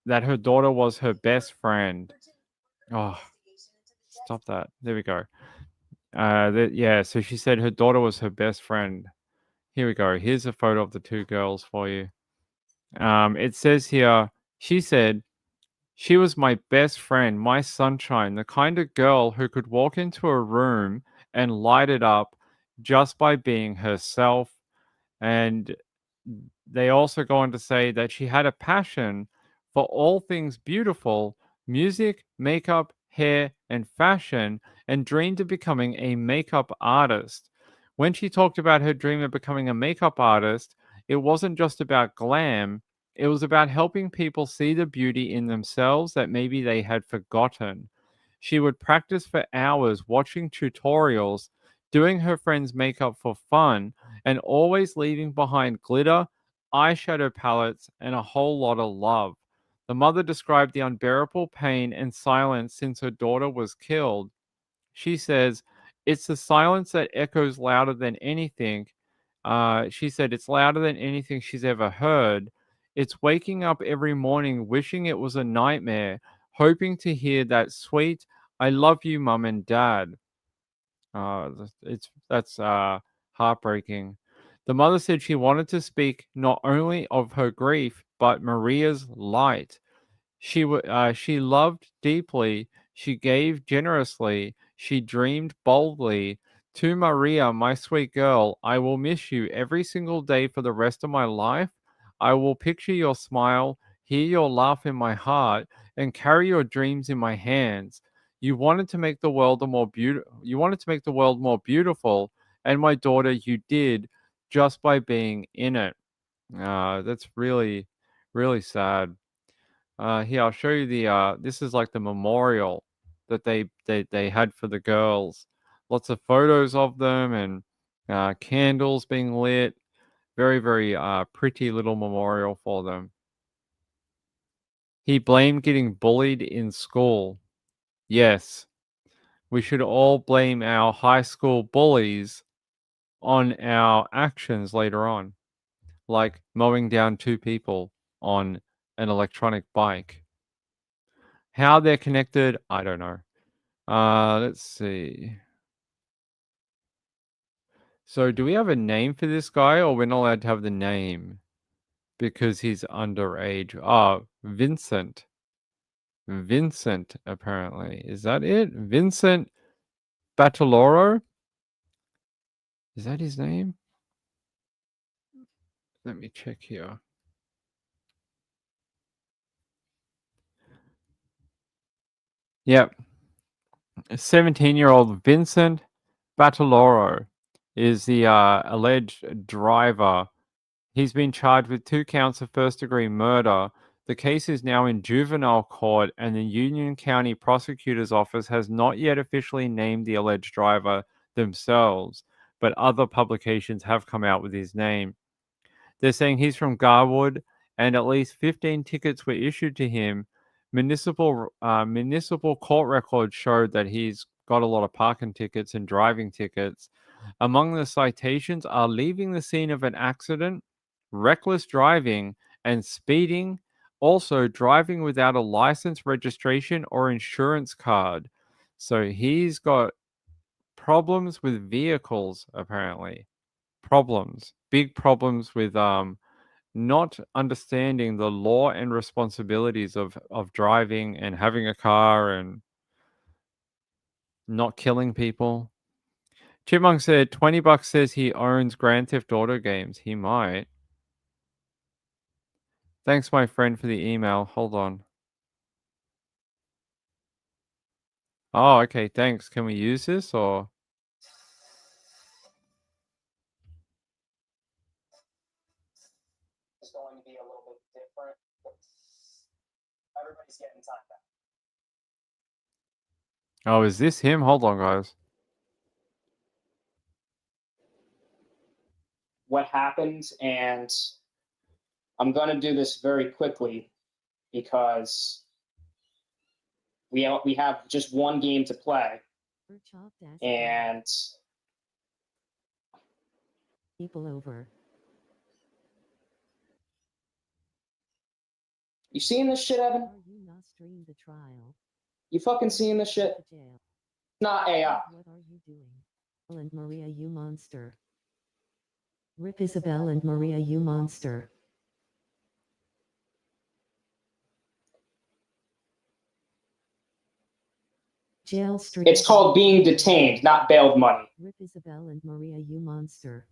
that her daughter was her best friend. Oh, stop that. There we go. Yeah, so she said her daughter was her best friend. Here we go. Here's a photo of the two girls for you. It says here, she said, she was my best friend, my sunshine, the kind of girl who could walk into a room and light it up just by being herself. And they also go on to say that she had a passion for all things beautiful, music, makeup, hair, and fashion, and dreamed of becoming a makeup artist. When she talked about her dream of becoming a makeup artist, it wasn't just about glam, it was about helping people see the beauty in themselves that maybe they had forgotten. She would practice for hours watching tutorials, doing her friends' makeup for fun, and always leaving behind glitter, eyeshadow palettes, and a whole lot of love. The mother described the unbearable pain and silence since her daughter was killed. She says, it's the silence that echoes louder than anything. She said, it's louder than anything she's ever heard. It's waking up every morning wishing it was a nightmare, hoping to hear that sweet, I love you, mum and dad. That's heartbreaking. The mother said she wanted to speak not only of her grief but Maria's light. She loved deeply. She gave generously. She dreamed boldly. To Maria, my sweet girl, I will miss you every single day for the rest of my life. I will picture your smile, hear your laugh in my heart, and carry your dreams in my hands. You wanted to make the world You wanted to make the world more beautiful, and my daughter, you did, just by being in it. That's really, really sad. Here, I'll show you this is like the memorial that they had for the girls. Lots of photos of them and candles being lit. Very, very pretty little memorial for them. He blamed getting bullied in school. Yes, we should all blame our high school bullies on our actions later on, like mowing down two people on an electronic bike. How they're connected, I don't know. Let's see. So do we have a name for this guy, or we're not allowed to have the name because he's underage? Vincent. Vincent, apparently. Is that it? Vincent Bataloro? Is that his name? Let me check here. Yep. 17-year-old Vincent Bataloro is the alleged driver. He's been charged with 2 counts of first-degree murder. The case is now in juvenile court, and the Union County Prosecutor's Office has not yet officially named the alleged driver themselves, but other publications have come out with his name. They're saying he's from Garwood, and at least 15 tickets were issued to him. Municipal court records showed that he's got a lot of parking tickets and driving tickets. Among the citations are leaving the scene of an accident, reckless driving, and speeding. Also, driving without a license, registration, or insurance card. So he's got problems with vehicles, apparently. Big problems with not understanding the law and responsibilities of driving and having a car and not killing people. Chipmunk said $20 says he owns Grand Theft Auto games. He might. Thanks, my friend, for the email. Hold on. Oh, okay, thanks. Can we use this or? It's going to be a little bit different. Everybody's getting time back. Oh, is this him? Hold on, guys. What happened, and I'm going to do this very quickly because we have just one game to play, and people over. You seeing this shit, Evan? You not stream the trial. You fucking seeing this shit? Not AI. What are you doing? And Maria, you monster. Rip Isabel and Maria, you monster. Jail Street. It's called being detained, not bailed money. Rip Isabel and Maria, you monster.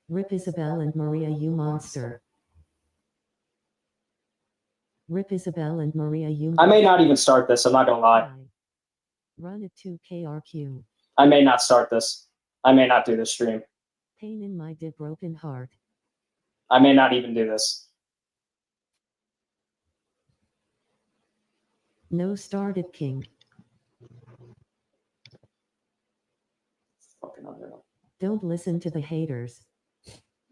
Rip Isabel and Maria, you monster. Rip Isabel and Maria, you monster. I may not even start this, I'm not gonna lie. Run it to KRQ. I may not start this. I may not do this stream. Pain in my dead broken heart. I may not even do this. No started king. Fucking unreal. Don't listen to the haters.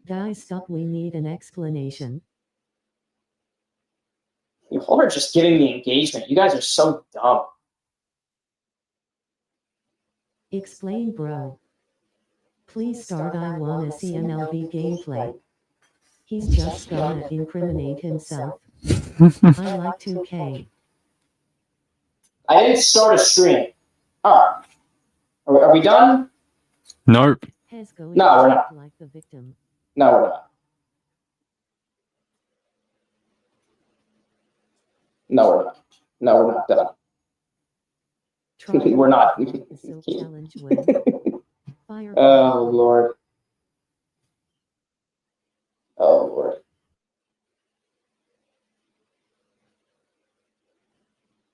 Guys, stop, we need an explanation. You all are just giving me engagement. You guys are so dumb. Explain, bro. Please start, I wanna see MLB gameplay. He's just gonna incriminate himself. I like 2K. I didn't start a stream. Alright. Are we done? Nope. Has going No, we're not. like the victim. No, we're not. No, we're not. No, we're not done. We're not. Challenge win. Fire. Oh, Lord. Oh, Lord.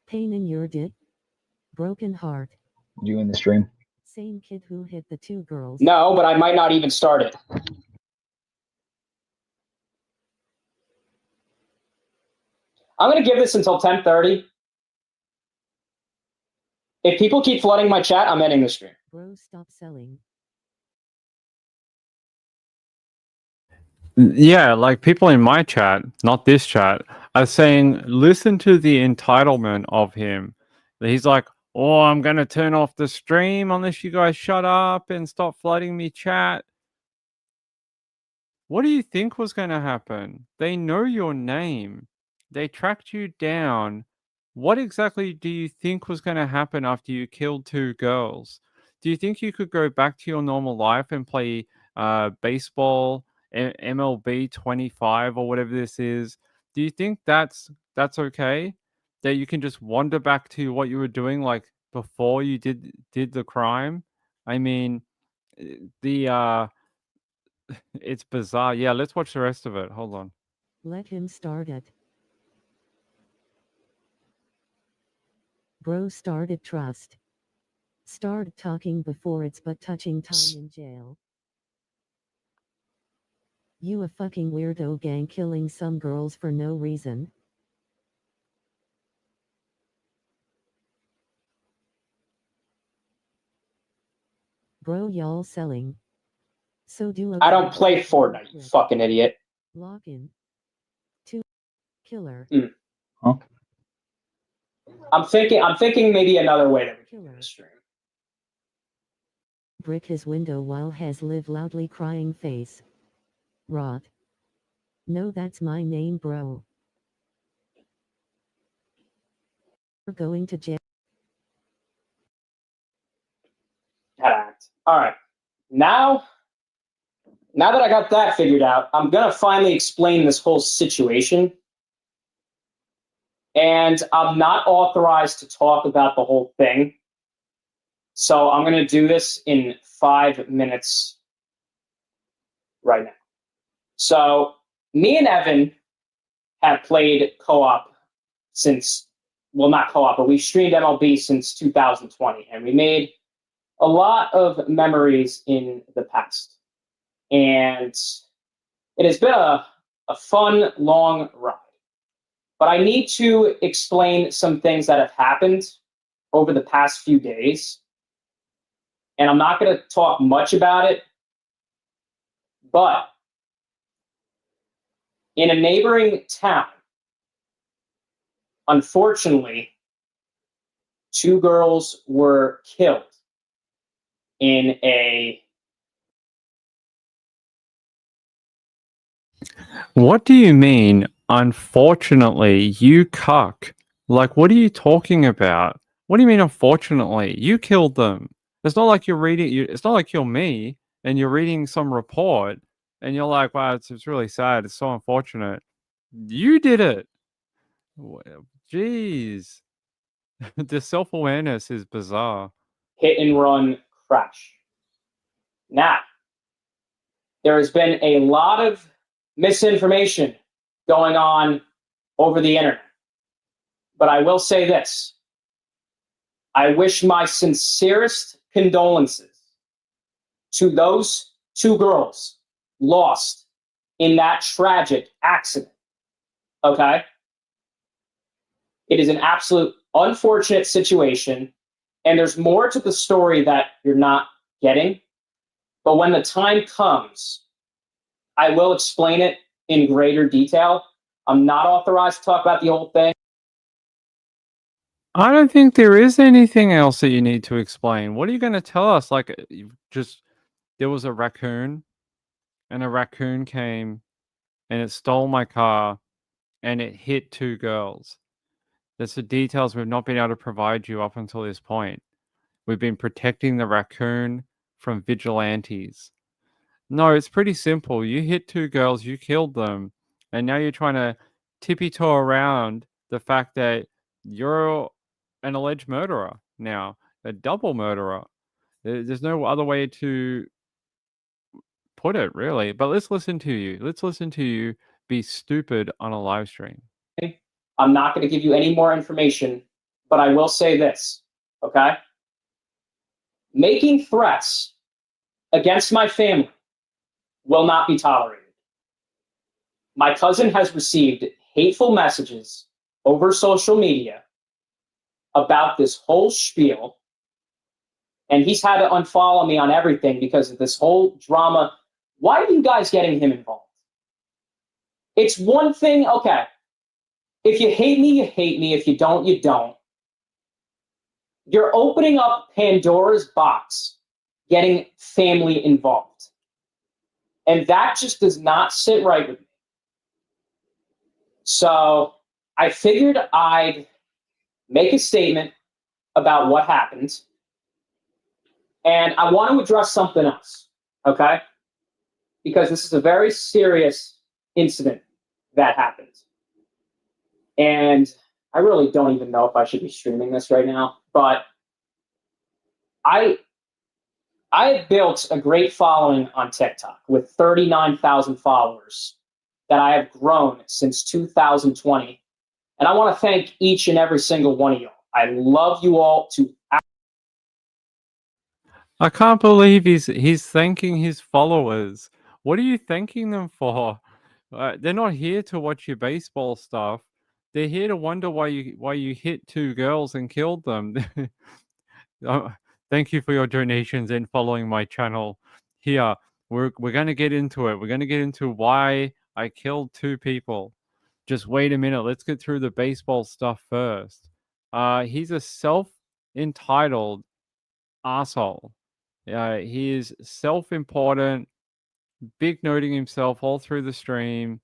Pain in your dick. Broken heart. You in the stream? Same kid who hit the 2 girls. No, but I might not even start it. I'm going to give this until 10:30. If people keep flooding my chat, I'm ending the stream. Bro, stop selling. Yeah, like people in my chat, not this chat, are saying, listen to the entitlement of him. He's like, oh, I'm going to turn off the stream unless you guys shut up and stop flooding me chat. What do you think was going to happen? They know your name. They tracked you down. What exactly do you think was going to happen after you killed 2 girls? Do you think you could go back to your normal life and play baseball, MLB 25 or whatever this is? Do you think that's okay? That you can just wander back to what you were doing like before you did the crime? I mean, it's bizarre. Yeah, let's watch the rest of it. Hold on. Let him start it. Bro started trust. Start talking before it's but touching time in jail. You a fucking weirdo gang killing some girls for no reason. Bro, y'all selling. So do I don't play Fortnite, you fucking idiot. Log in. To killer. Huh? I'm thinking maybe another way that we can do the stream. Brick his window while has live loudly crying face. Rot. No, that's my name, bro. We're going to jail. All right. Now that I got that figured out, I'm going to finally explain this whole situation. And I'm not authorized to talk about the whole thing. So I'm going to do this in 5 minutes right now. So me and Evan have played co-op since, well, not co-op, but we've streamed MLB since 2020. And we made a lot of memories in the past. And it has been a fun, long ride. But I need to explain some things that have happened over the past few days. And I'm not going to talk much about it, but in a neighboring town, unfortunately, 2 girls were killed in a... What do you mean, unfortunately, you cuck? Like, what are you talking about? What do you mean, unfortunately? You killed them. It's not like you're reading, it's not like you're me and you're reading some report and you're like, wow, it's really sad. It's so unfortunate. You did it. Jeez. The self-awareness is bizarre. hit and run crash. Now, there has been a lot of misinformation going on over the internet. But I will say this. I wish my sincerest condolences to those 2 girls lost in that tragic accident. Okay? It is an absolute unfortunate situation, and there's more to the story that you're not getting. But when the time comes, I will explain it in greater detail. I'm not authorized to talk about the whole thing. I don't think there is anything else that you need to explain. What are you going to tell us? Like, there was a raccoon, and a raccoon came, and it stole my car, and it hit 2 girls. That's the details we've not been able to provide you up until this point. We've been protecting the raccoon from vigilantes. No, it's pretty simple. You hit 2 girls, you killed them, and now you're trying to tippy-toe around the fact that you're an alleged murderer now, a double murderer. There's no other way to put it, really. But let's listen to you. Let's listen to you be stupid on a live stream. I'm not going to give you any more information, but I will say this, okay? Making threats against my family will not be tolerated. My cousin has received hateful messages over social media about this whole spiel, and he's had to unfollow me on everything because of this whole drama. Why are you guys getting him involved? It's one thing, okay. If you hate me, you hate me. If you don't, you don't. You're opening up Pandora's box, getting family involved. And that just does not sit right with me. So I figured I'd make a statement about what happened. And I want to address something else, okay? Because this is a very serious incident that happened. And I really don't even know if I should be streaming this right now, but I have built a great following on TikTok with 39,000 followers that I have grown since 2020. And I want to thank each and every single one of y'all. I love you all to... I can't believe he's thanking his followers. What are you thanking them for? They're not here to watch your baseball stuff. They're here to wonder why you hit 2 girls and killed them. Thank you for your donations and following my channel. Here, we're going to get into it. We're going to get into why I killed 2 people. Just wait a minute. Let's get through the baseball stuff first. He's a self-entitled asshole. He is self-important, big noting himself all through the stream,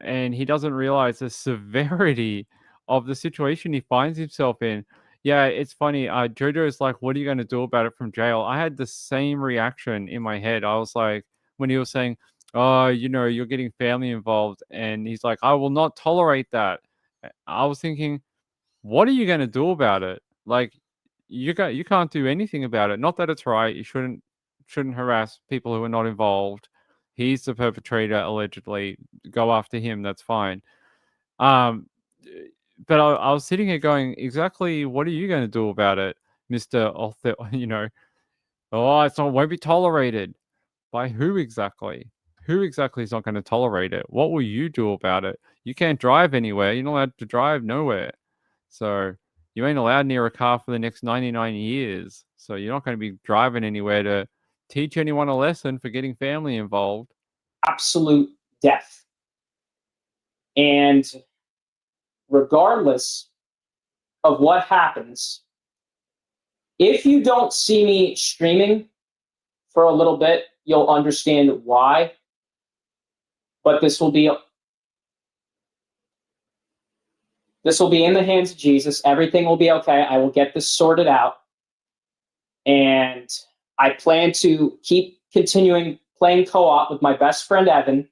and he doesn't realize the severity of the situation he finds himself in. Yeah, it's funny. Jojo is like, what are you going to do about it from jail? I had the same reaction in my head. I was like, when he was saying, oh, you're getting family involved. And he's like, I will not tolerate that. I was thinking, what are you going to do about it? Like, you can't do anything about it. Not that it's right. You shouldn't harass people who are not involved. He's the perpetrator, allegedly. Go after him. That's fine. But I was sitting here going, exactly what are you going to do about it, Mr. Oh, won't be tolerated. By who exactly? Who exactly is not going to tolerate it? What will you do about it? you can't drive anywhere. You're not allowed to drive nowhere. So you ain't allowed near a car for the next 99 years. So you're not going to be driving anywhere to teach anyone a lesson for getting family involved. Absolute death. And regardless of what happens, if you don't see me streaming for a little bit, you'll understand why. But this will be in the hands of Jesus. Everything will be okay. I will get this sorted out. And I plan to keep continuing playing co-op with my best friend, Evan.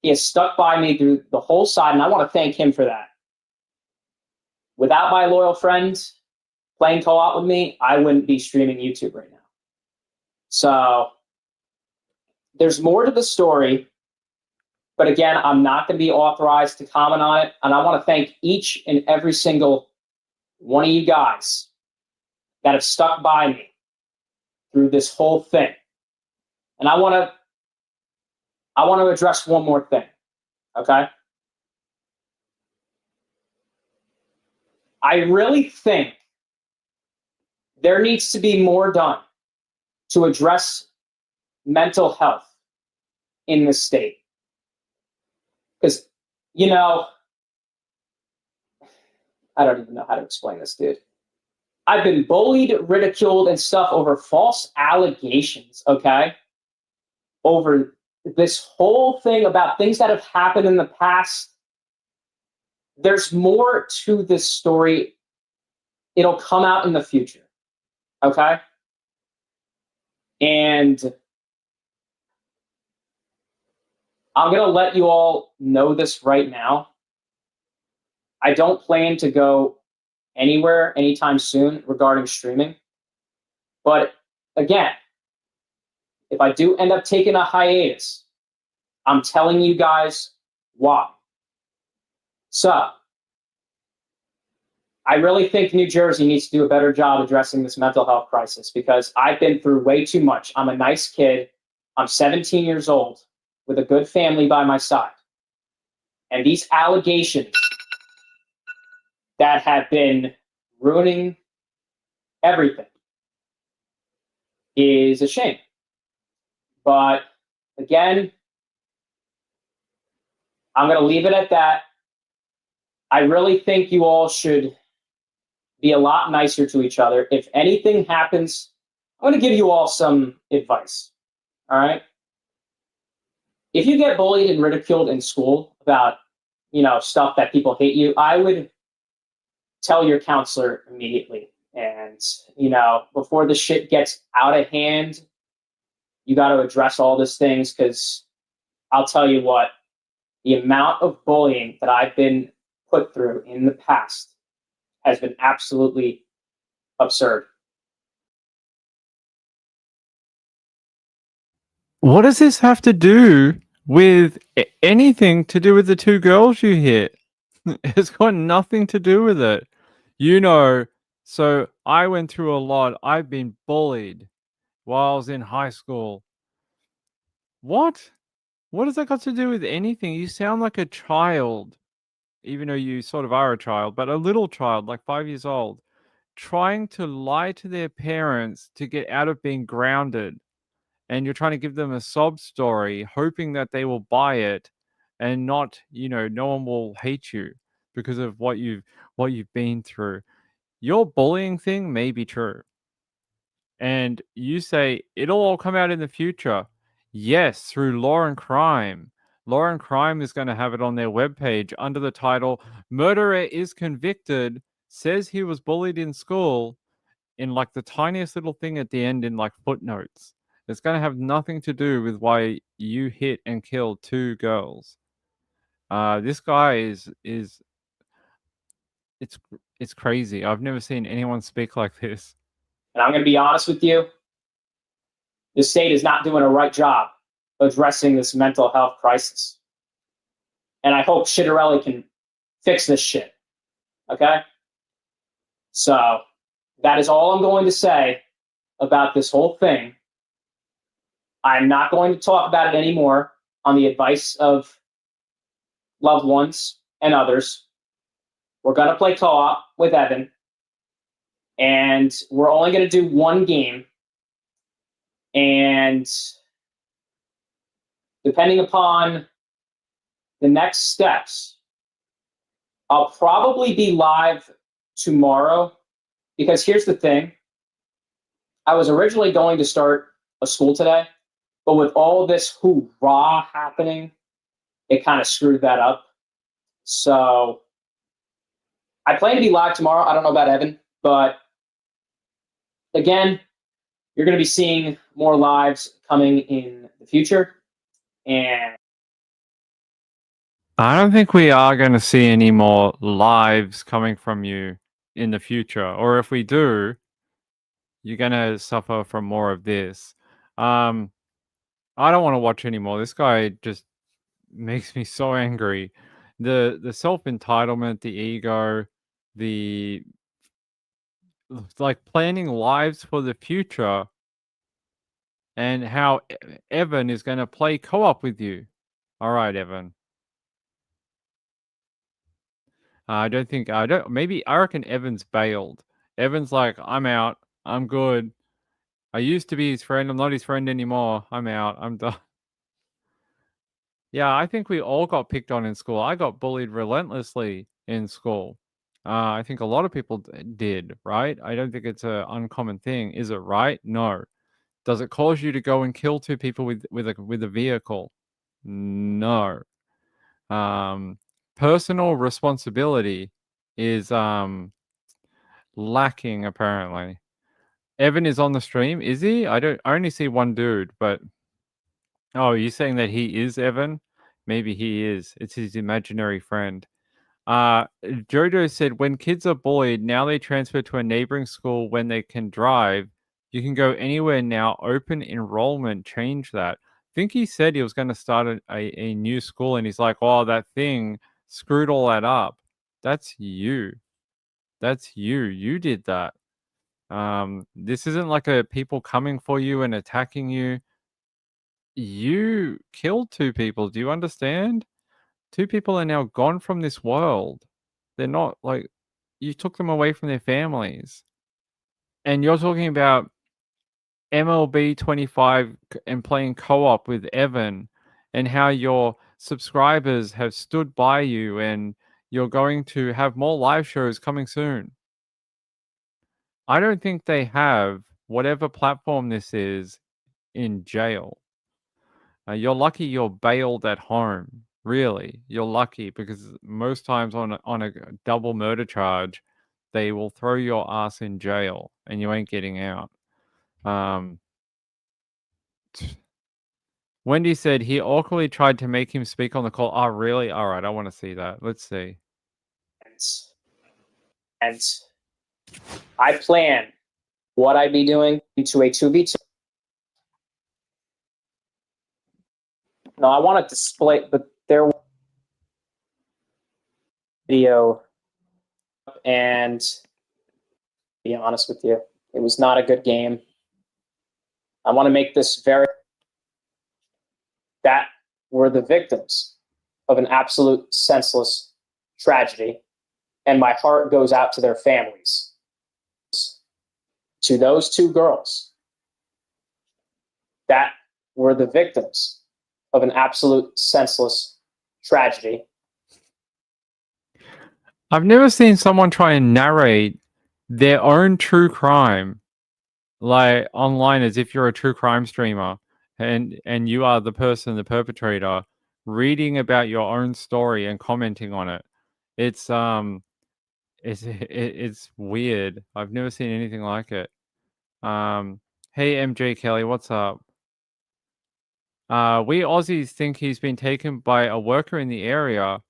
He has stuck by me through the whole side, and I want to thank him for that. Without my loyal friends playing co-op with me, I wouldn't be streaming YouTube right now. So there's more to the story. But again, I'm not going to be authorized to comment on it. And I want to thank each and every single one of you guys that have stuck by me through this whole thing. And I want to address one more thing, okay? I really think there needs to be more done to address mental health in this state. Because, you know, I don't even know how to explain this, dude. I've been bullied, ridiculed, and stuff over false allegations, okay? Over this whole thing about things that have happened in the past. There's more to this story. It'll come out in the future, okay? And I'm going to let you all know this right now. I don't plan to go anywhere anytime soon regarding streaming. But again, if I do end up taking a hiatus, I'm telling you guys why. So, I really think New Jersey needs to do a better job addressing this mental health crisis because I've been through way too much. I'm a nice kid. I'm 17 years old with a good family by my side. And these allegations that have been ruining everything is a shame. But again, I'm going to leave it at that. I really think you all should be a lot nicer to each other. If anything happens, I'm going to give you all some advice. All right? If you get bullied and ridiculed in school about, you know, stuff that people hate you, I would tell your counselor immediately. And, you know, before the shit gets out of hand, you got to address all these things because I'll tell you what, the amount of bullying that I've been put through in the past has been absolutely absurd. What does this have to do with anything to do with the two girls you hit? It's got nothing to do with it. You know, so I went through a lot. I've been bullied while I was in high school. What? What has that got to do with anything? You sound like a child, even though you sort of are a child, but a little child, like 5 years old, trying to lie to their parents to get out of being grounded. And you're trying to give them a sob story, hoping that they will buy it and not, you know, no one will hate you because of what you've been through. Your bullying thing may be true. And you say it'll all come out in the future. Yes, through Law and Crime. Law and Crime is going to have it on their webpage under the title, Murderer is Convicted, says he was bullied in school, in like the tiniest little thing at the end in like footnotes. It's going to have nothing to do with why you hit and killed two girls. This guy is it's crazy. I've never seen anyone speak like this. And I'm going to be honest with you. The state is not doing a right job addressing this mental health crisis. And I hope Shitterelli can fix this shit. Okay? So that is all I'm going to say about this whole thing. I'm not going to talk about it anymore on the advice of loved ones, and others. We're going to play co-op with Evan, and we're only going to do one game. And depending upon the next steps, I'll probably be live tomorrow, because here's the thing. I was originally going to start a school today, but with all this hoorah happening, it kind of screwed that up. So I plan to be live tomorrow. I don't know about Evan, but again, you're going to be seeing more lives coming in the future. And I don't think we are going to see any more lives coming from you in the future. Or if we do, you're going to suffer from more of this. I don't want to watch anymore. This guy just makes me so angry. The self-entitlement, the ego, the like planning lives for the future, and how Evan is going to play co-op with you. All right, Evan. I reckon Evan's bailed. Evan's like, I'm out. I'm good. I used to be his friend. I'm not his friend anymore. I'm out. I'm done. Yeah, I think we all got picked on in school. I got bullied relentlessly in school. I think a lot of people did, right? I don't think it's an uncommon thing. Is it right? No. Does it cause you to go and kill two people with a vehicle? No. Personal responsibility is lacking, apparently. Evan is on the stream, is he? I only see one dude, but oh, you're saying that he is Evan? Maybe he is. It's his imaginary friend. Jojo said, when kids are bullied, now they transfer to a neighboring school when they can drive. You can go anywhere now. Open enrollment. Change that. I think he said he was going to start a new school, and he's like, oh, that thing screwed all that up. That's you. That's you. You did that. This isn't like a people coming for you and attacking you. You killed two people. Do you understand? Two people are now gone from this world. They're not like, you took them away from their families. And you're talking about MLB 25 and playing co-op with Evan, and how your subscribers have stood by you, and you're going to have more live shows coming soon. I don't think they have whatever platform this is in jail. You're lucky you're bailed at home. Really, you're lucky, because most times on a double murder charge, they will throw your ass in jail and you ain't getting out. Wendy said he awkwardly tried to make him speak on the call. Oh, really? All right, I want to see that. Let's see. And I plan what I'd be doing into a 2v2. No, I want to display, but there was video, and be honest with you, it was not a good game. I want to make this very, that were the victims of an absolute senseless tragedy, and my heart goes out to their families. To those two girls that were the victims of an absolute senseless tragedy. I've never seen someone try and narrate their own true crime, like online, as if you're a true crime streamer and you are the person, the perpetrator, reading about your own story and commenting on it. It's weird. I've never seen anything like it. Hey MJ Kelly, what's up? We Aussies think he's been taken by a worker in the area.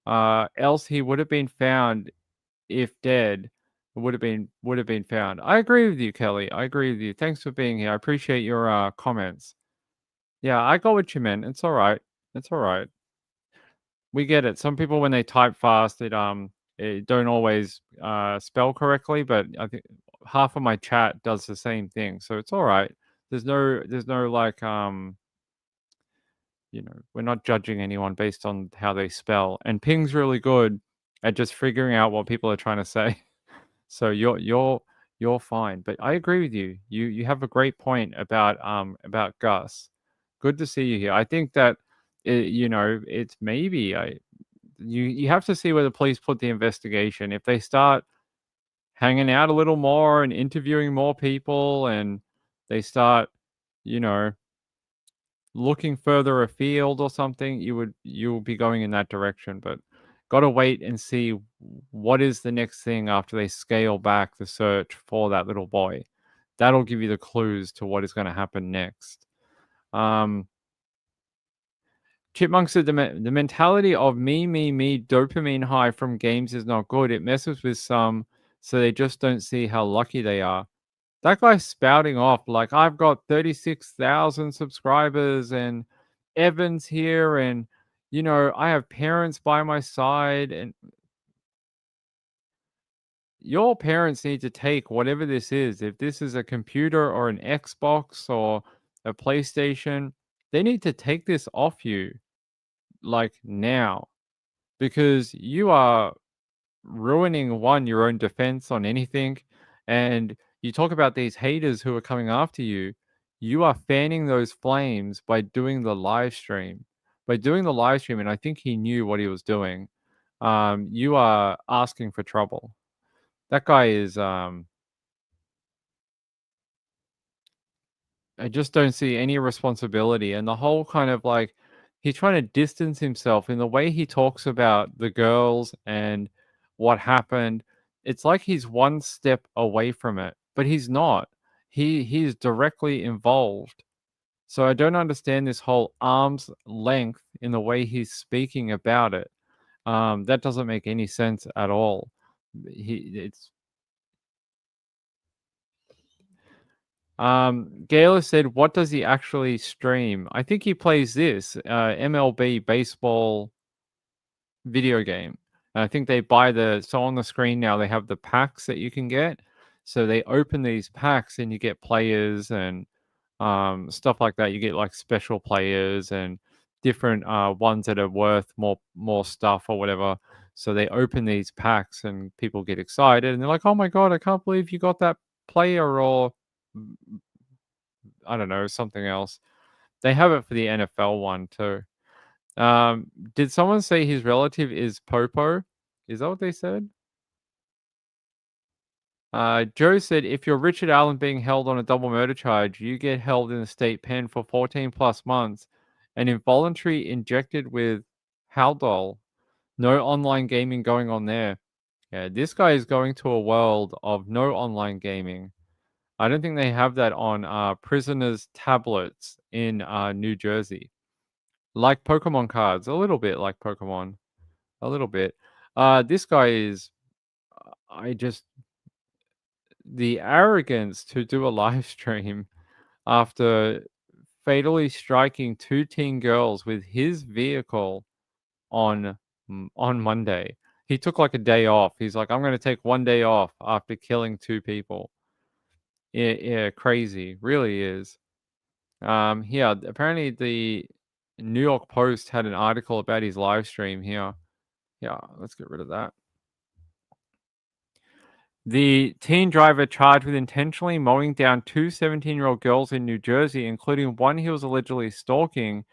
Else he would have been found. If dead, would have been found. I agree with you, Kelly. I agree with you. Thanks for being here. I appreciate your comments. Yeah, I got what you meant. It's all right. It's all right. We get it. Some people, when they type fast, it don't always spell correctly. But I think half of my chat does the same thing, so it's all right. There's no like we're not judging anyone based on how they spell. And Ping's really good at just figuring out what people are trying to say. So you're fine. But I agree with you. You have a great point about Gus. Good to see you here. I think that it's maybe you have to see where the police put the investigation. If they start hanging out a little more and interviewing more people, and they start, looking further afield or something, you'll be going in that direction. But got to wait and see what is the next thing after they scale back the search for that little boy. That'll give you the clues to what is going to happen next. Chipmunk said the mentality of me, dopamine high from games is not good. It messes with some, so they just don't see how lucky they are. That guy's spouting off like, I've got 36,000 subscribers and Evan's here, and I have parents by my side, and your parents need to take whatever this is. If this is a computer or an Xbox or a PlayStation, they need to take this off you like now, because you are ruining your own defense on anything. And you talk about these haters who are coming after you. You are fanning those flames by doing the live stream. And I think he knew what he was doing. You are asking for trouble. That guy is I just don't see any responsibility. And the whole kind of like, he's trying to distance himself in the way he talks about the girls and what happened. It's like he's one step away from it, but he's not. He's directly involved. So I don't understand this whole arm's length in the way he's speaking about it. That doesn't make any sense at all. Gaylor said, what does he actually stream? I think he plays this MLB baseball video game. And I think they buy so on the screen now they have the packs that you can get. So they open these packs and you get players and stuff like that. You get like special players and different ones that are worth more stuff or whatever. So they open these packs and people get excited and they're like, oh my God, I can't believe you got that player, or I don't know, something else. They have it for the NFL one too. Did someone say his relative is Popo? Is that what they said? Joe said, if you're Richard Allen being held on a double murder charge, you get held in the state pen for 14 plus months and involuntary injected with Haldol. No online gaming going on there. Yeah, this guy is going to a world of no online gaming. I don't think they have that on prisoners' tablets in New Jersey. Like Pokemon cards, a little bit like Pokemon. A little bit. This guy is... the arrogance to do a live stream after fatally striking 2 teen girls with his vehicle on Monday. He took like a day off. He's like, I'm going to take 1 day off after killing 2 people. Yeah, crazy. Really is. Yeah, apparently the New York Post had an article about his live stream here. Yeah, let's get rid of that. The teen driver charged with intentionally mowing down 2 17-year-old girls in New Jersey, including one he was allegedly stalking,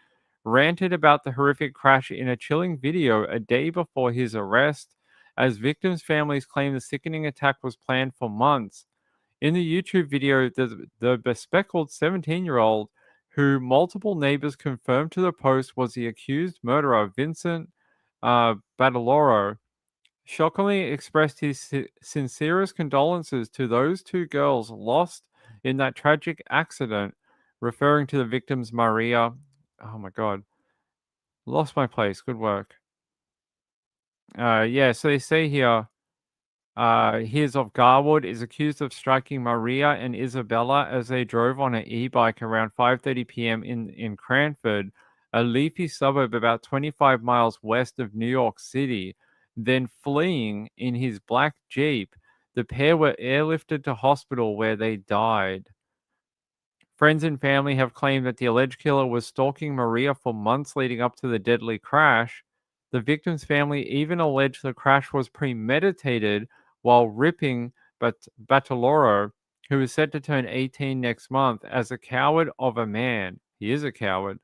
ranted about the horrific crash in a chilling video a day before his arrest, as victims' families claim the sickening attack was planned for months. In the YouTube video, the bespectacled 17-year-old, who multiple neighbors confirmed to the Post was the accused murderer, Vincent Badaloro, shockingly expressed his sincerest condolences to those 2 girls lost in that tragic accident, referring to the victims Maria. Oh my God. Lost my place. Good work. Yeah, so they say here, Hears of Garwood is accused of striking Maria and Isabella as they drove on an e-bike around 5:30 p.m. in Cranford, a leafy suburb about 25 miles west of New York City. Then fleeing in his black Jeep, the pair were airlifted to hospital where they died. Friends and family have claimed that the alleged killer was stalking Maria for months leading up to the deadly crash. The victim's family even alleged the crash was premeditated while ripping Bataloro, who is set to turn 18 next month, as a coward of a man. He is a coward.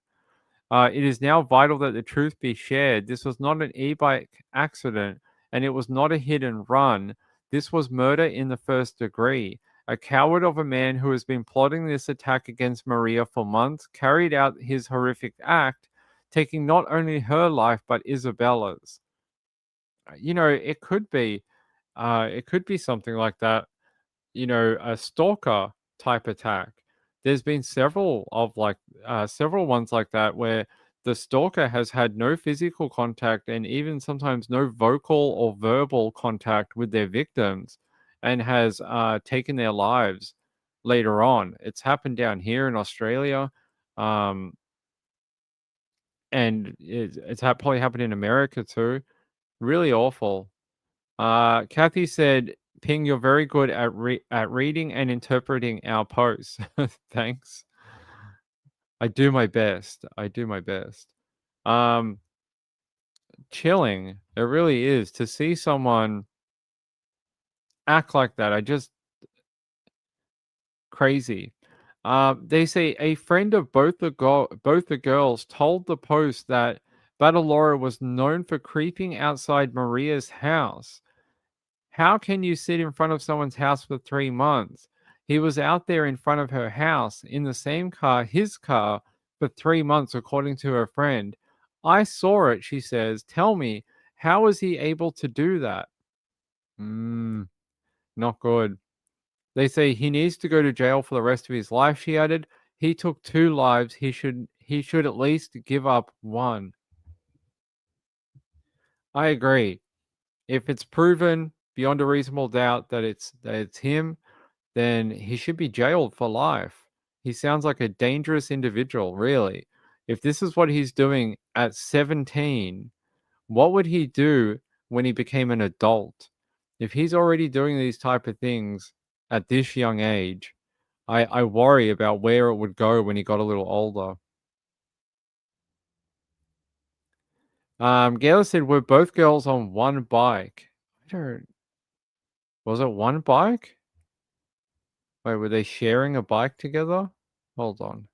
It is now vital that the truth be shared. This was not an e-bike accident, and it was not a hit and run. This was murder in the first degree. A coward of a man who has been plotting this attack against Maria for months carried out his horrific act, taking not only her life but Isabella's. It could be something like that. A stalker type attack. There's been several ones like that where the stalker has had no physical contact and even sometimes no vocal or verbal contact with their victims, and has taken their lives later on. It's happened down here in Australia, and it's probably happened in America too. Really awful. Kathy said, Ping, you're very good at reading and interpreting our posts. Thanks. I do my best. Chilling. It really is to see someone act like that. Crazy. They say a friend of both the girls told the Post that Bataloro was known for creeping outside Maria's house. How can you sit in front of someone's house for 3 months? He was out there in front of her house in the same car, his car, for 3 months, according to her friend. I saw it, she says. Tell me, how was he able to do that? Not good. They say he needs to go to jail for the rest of his life, she added. He took 2 lives. He should at least give up 1. I agree. If it's proven beyond a reasonable doubt that it's him, then he should be jailed for life. He sounds like a dangerous individual, really. If this is what he's doing at 17, what would he do when he became an adult? If he's already doing these type of things at this young age, I worry about where it would go when he got a little older. Gayla said, were both girls on one bike? Was it one bike? Wait, were they sharing a bike together? Hold on.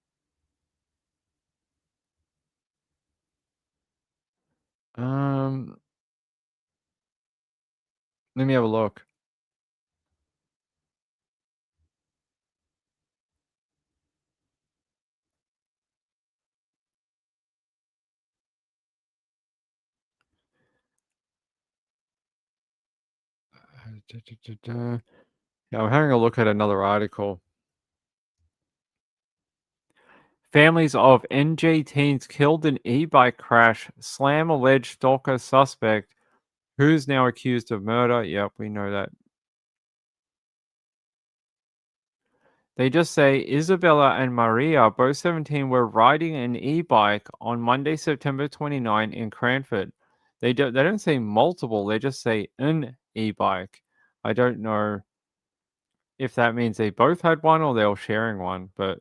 Let me have a look. Yeah, I'm having a look at another article. Families of NJ teens killed in e-bike crash slam alleged stalker suspect, who's now accused of murder. Yep, we know that. They just say Isabella and Maria, both 17, were riding an e-bike on Monday, September 29 in Cranford. They don't say multiple, they just say an e-bike. I don't know if that means they both had one or they were sharing one, but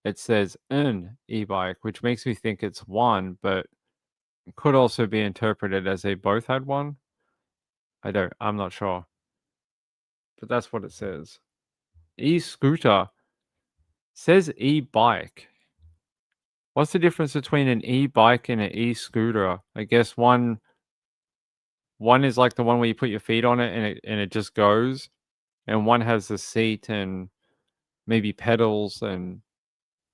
it says an e-bike, which makes me think it's one, but it could also be interpreted as they both had one. I'm not sure. But that's what it says. E-scooter. Says e-bike. What's the difference between an e-bike and an e-scooter? I guess one is like the one where you put your feet on it and it just goes, and one has the seat and maybe pedals and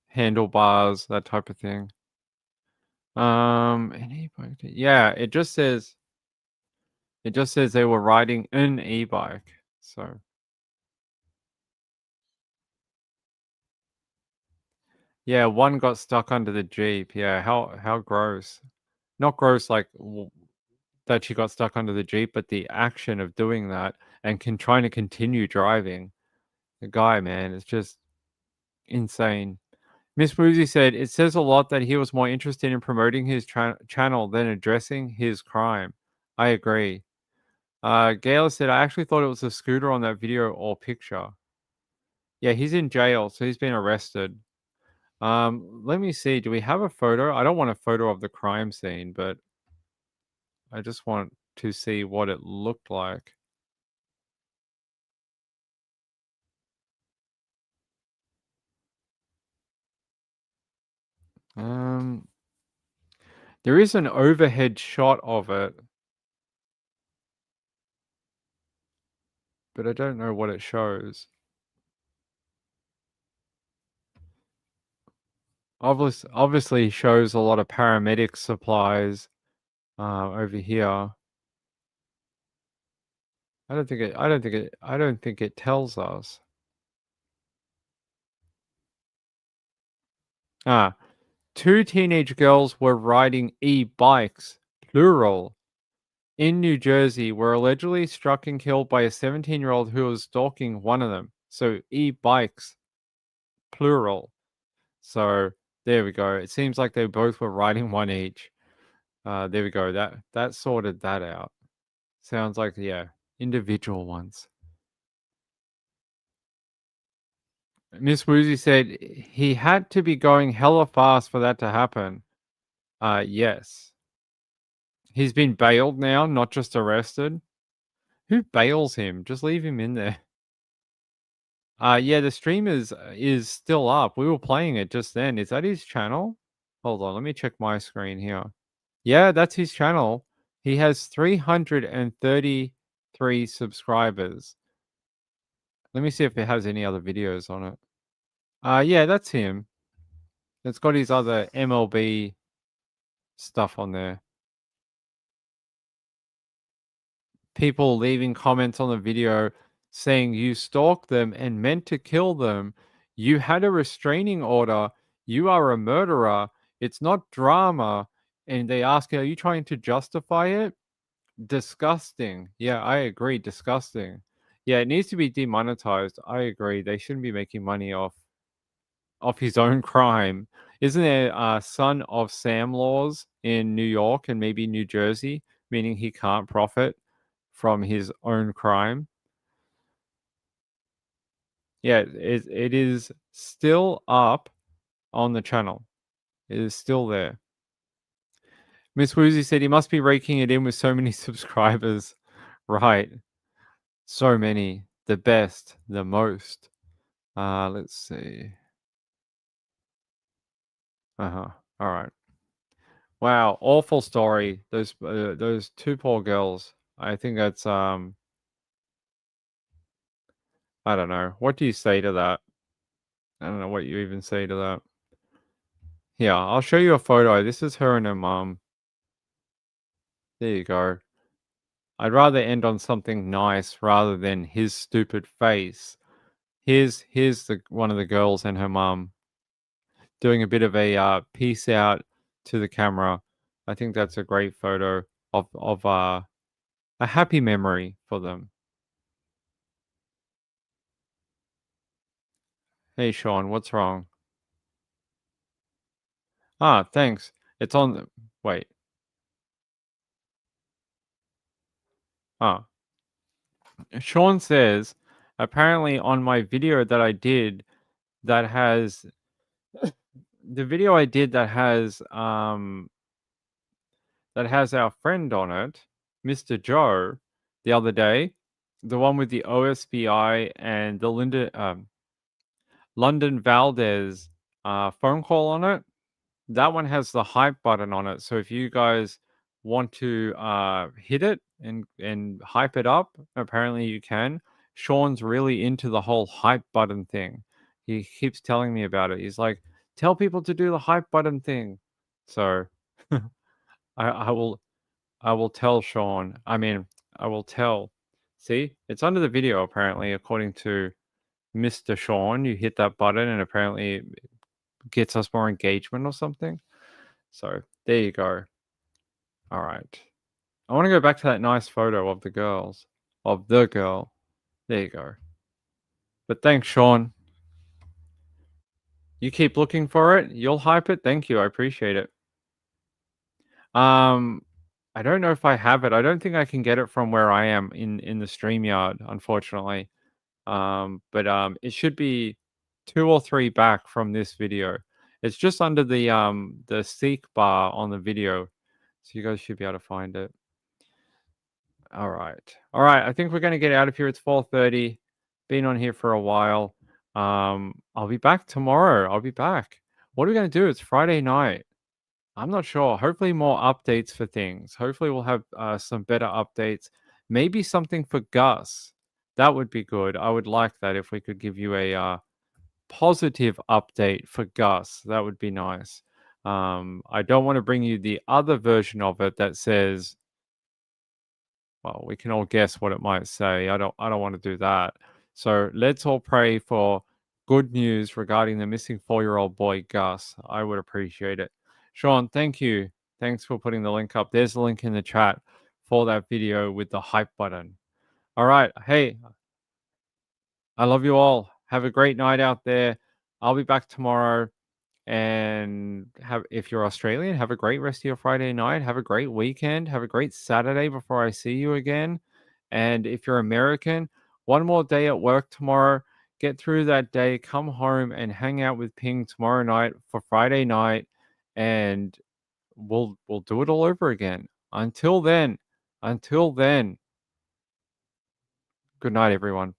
handlebars, that type of thing. An e-bike. Yeah, it just says they were riding an e-bike. So yeah, one got stuck under the Jeep. Yeah, how gross. Not gross like that she got stuck under the Jeep, but the action of doing that and trying to continue driving. The guy, man, is just insane. Miss Woozy said, it says a lot that he was more interested in promoting his channel than addressing his crime. I agree. Gail said, I actually thought it was a scooter on that video or picture. Yeah, he's in jail, so he's been arrested. Let me see. Do we have a photo? I don't want a photo of the crime scene, but I just want to see what it looked like. Um, there is an overhead shot of it, but I don't know what it shows. Obviously shows a lot of paramedic supplies over here. I don't think it tells us. Ah, 2 teenage girls were riding e-bikes, plural, in New Jersey were allegedly struck and killed by a 17-year-old who was stalking one of them. So e-bikes, plural. So there we go. It seems like they both were riding one each. There we go. That sorted that out. Sounds like, yeah, individual ones. Miss Woozy said he had to be going hella fast for that to happen. Yes. He's been bailed now, not just arrested. Who bails him? Just leave him in there. Yeah, the stream is still up. We were playing it just then. Is that his channel? Hold on, let me check my screen here. Yeah, that's his channel. He has 333 subscribers. Let me see if it has any other videos on it. Yeah, that's him. It's got his other MLB stuff on there. People leaving comments on the video saying you stalked them and meant to kill them. You had a restraining order. You are a murderer. It's not drama. And they ask, are you trying to justify it? Disgusting. Yeah, I agree. Disgusting. Yeah, it needs to be demonetized. I agree. They shouldn't be making money off his own crime. Isn't there Son of Sam laws in New York and maybe New Jersey, meaning he can't profit from his own crime? Yeah, it is still up on the channel. It is still there. Miss Woozy said he must be raking it in with so many subscribers. Right. So many. The best. The most. Let's see. All right. Wow, awful story. Those two poor girls. I think that's I don't know. What do you say to that? I don't know what you even say to that. Yeah, I'll show you a photo. This is her and her mom. There you go. I'd rather end on something nice rather than his stupid face. Here's one of the girls and her mom doing a bit of a peace out to the camera. I think that's a great photo of a happy memory for them. Hey Sean, what's wrong? Thanks. It's on the wait. Sean says apparently on my video that I did that has the video I did that has our friend on it, Mr. Joe, the other day, the one with the OSBI and the London Valdez phone call on it. That one has the hype button on it. So if you guys want to hit it and hype it up, apparently you can. Sean's really into the whole hype button thing. He keeps telling me about it. He's like, tell people to do the hype button thing. So I will tell Sean. I mean, I will tell. See, it's under the video apparently, according to Mr. Sean. You hit that button and apparently it gets us more engagement or something. So there you go. All right. I want to go back to that nice photo of the girls. Of the girl. There you go. But thanks, Sean. You keep looking for it. You'll hype it. Thank you. I appreciate it. I don't know if I have it. I don't think I can get it from where I am in the StreamYard, unfortunately. But it should be 2 or 3 back from this video. It's just under the seek bar on the video, so you guys should be able to find it. All right. I think we're going to get out of here. It's 4:30. Been on here for a while. I'll be back tomorrow. I'll be back. What are we going to do? It's Friday night. I'm not sure. Hopefully more updates for things. Hopefully we'll have some better updates. Maybe something for Gus. That would be good. I would like that if we could give you a positive update for Gus. That would be nice. I don't want to bring you the other version of it that says, well, we can all guess what it might say. I don't want to do that. So let's all pray for good news regarding the missing 4-year-old boy, Gus. I would appreciate it. Sean, thank you. Thanks for putting the link up. There's the link in the chat for that video with the hype button. All right. Hey, I love you all. Have a great night out there. I'll be back tomorrow. And if you're Australian, have a great rest of your Friday night. Have a great weekend. Have a great Saturday before I see you again. And if you're American, one more day at work tomorrow. Get through that day. Come home and hang out with Ping tomorrow night for Friday night. And we'll do it all over again. Until then, good night, everyone.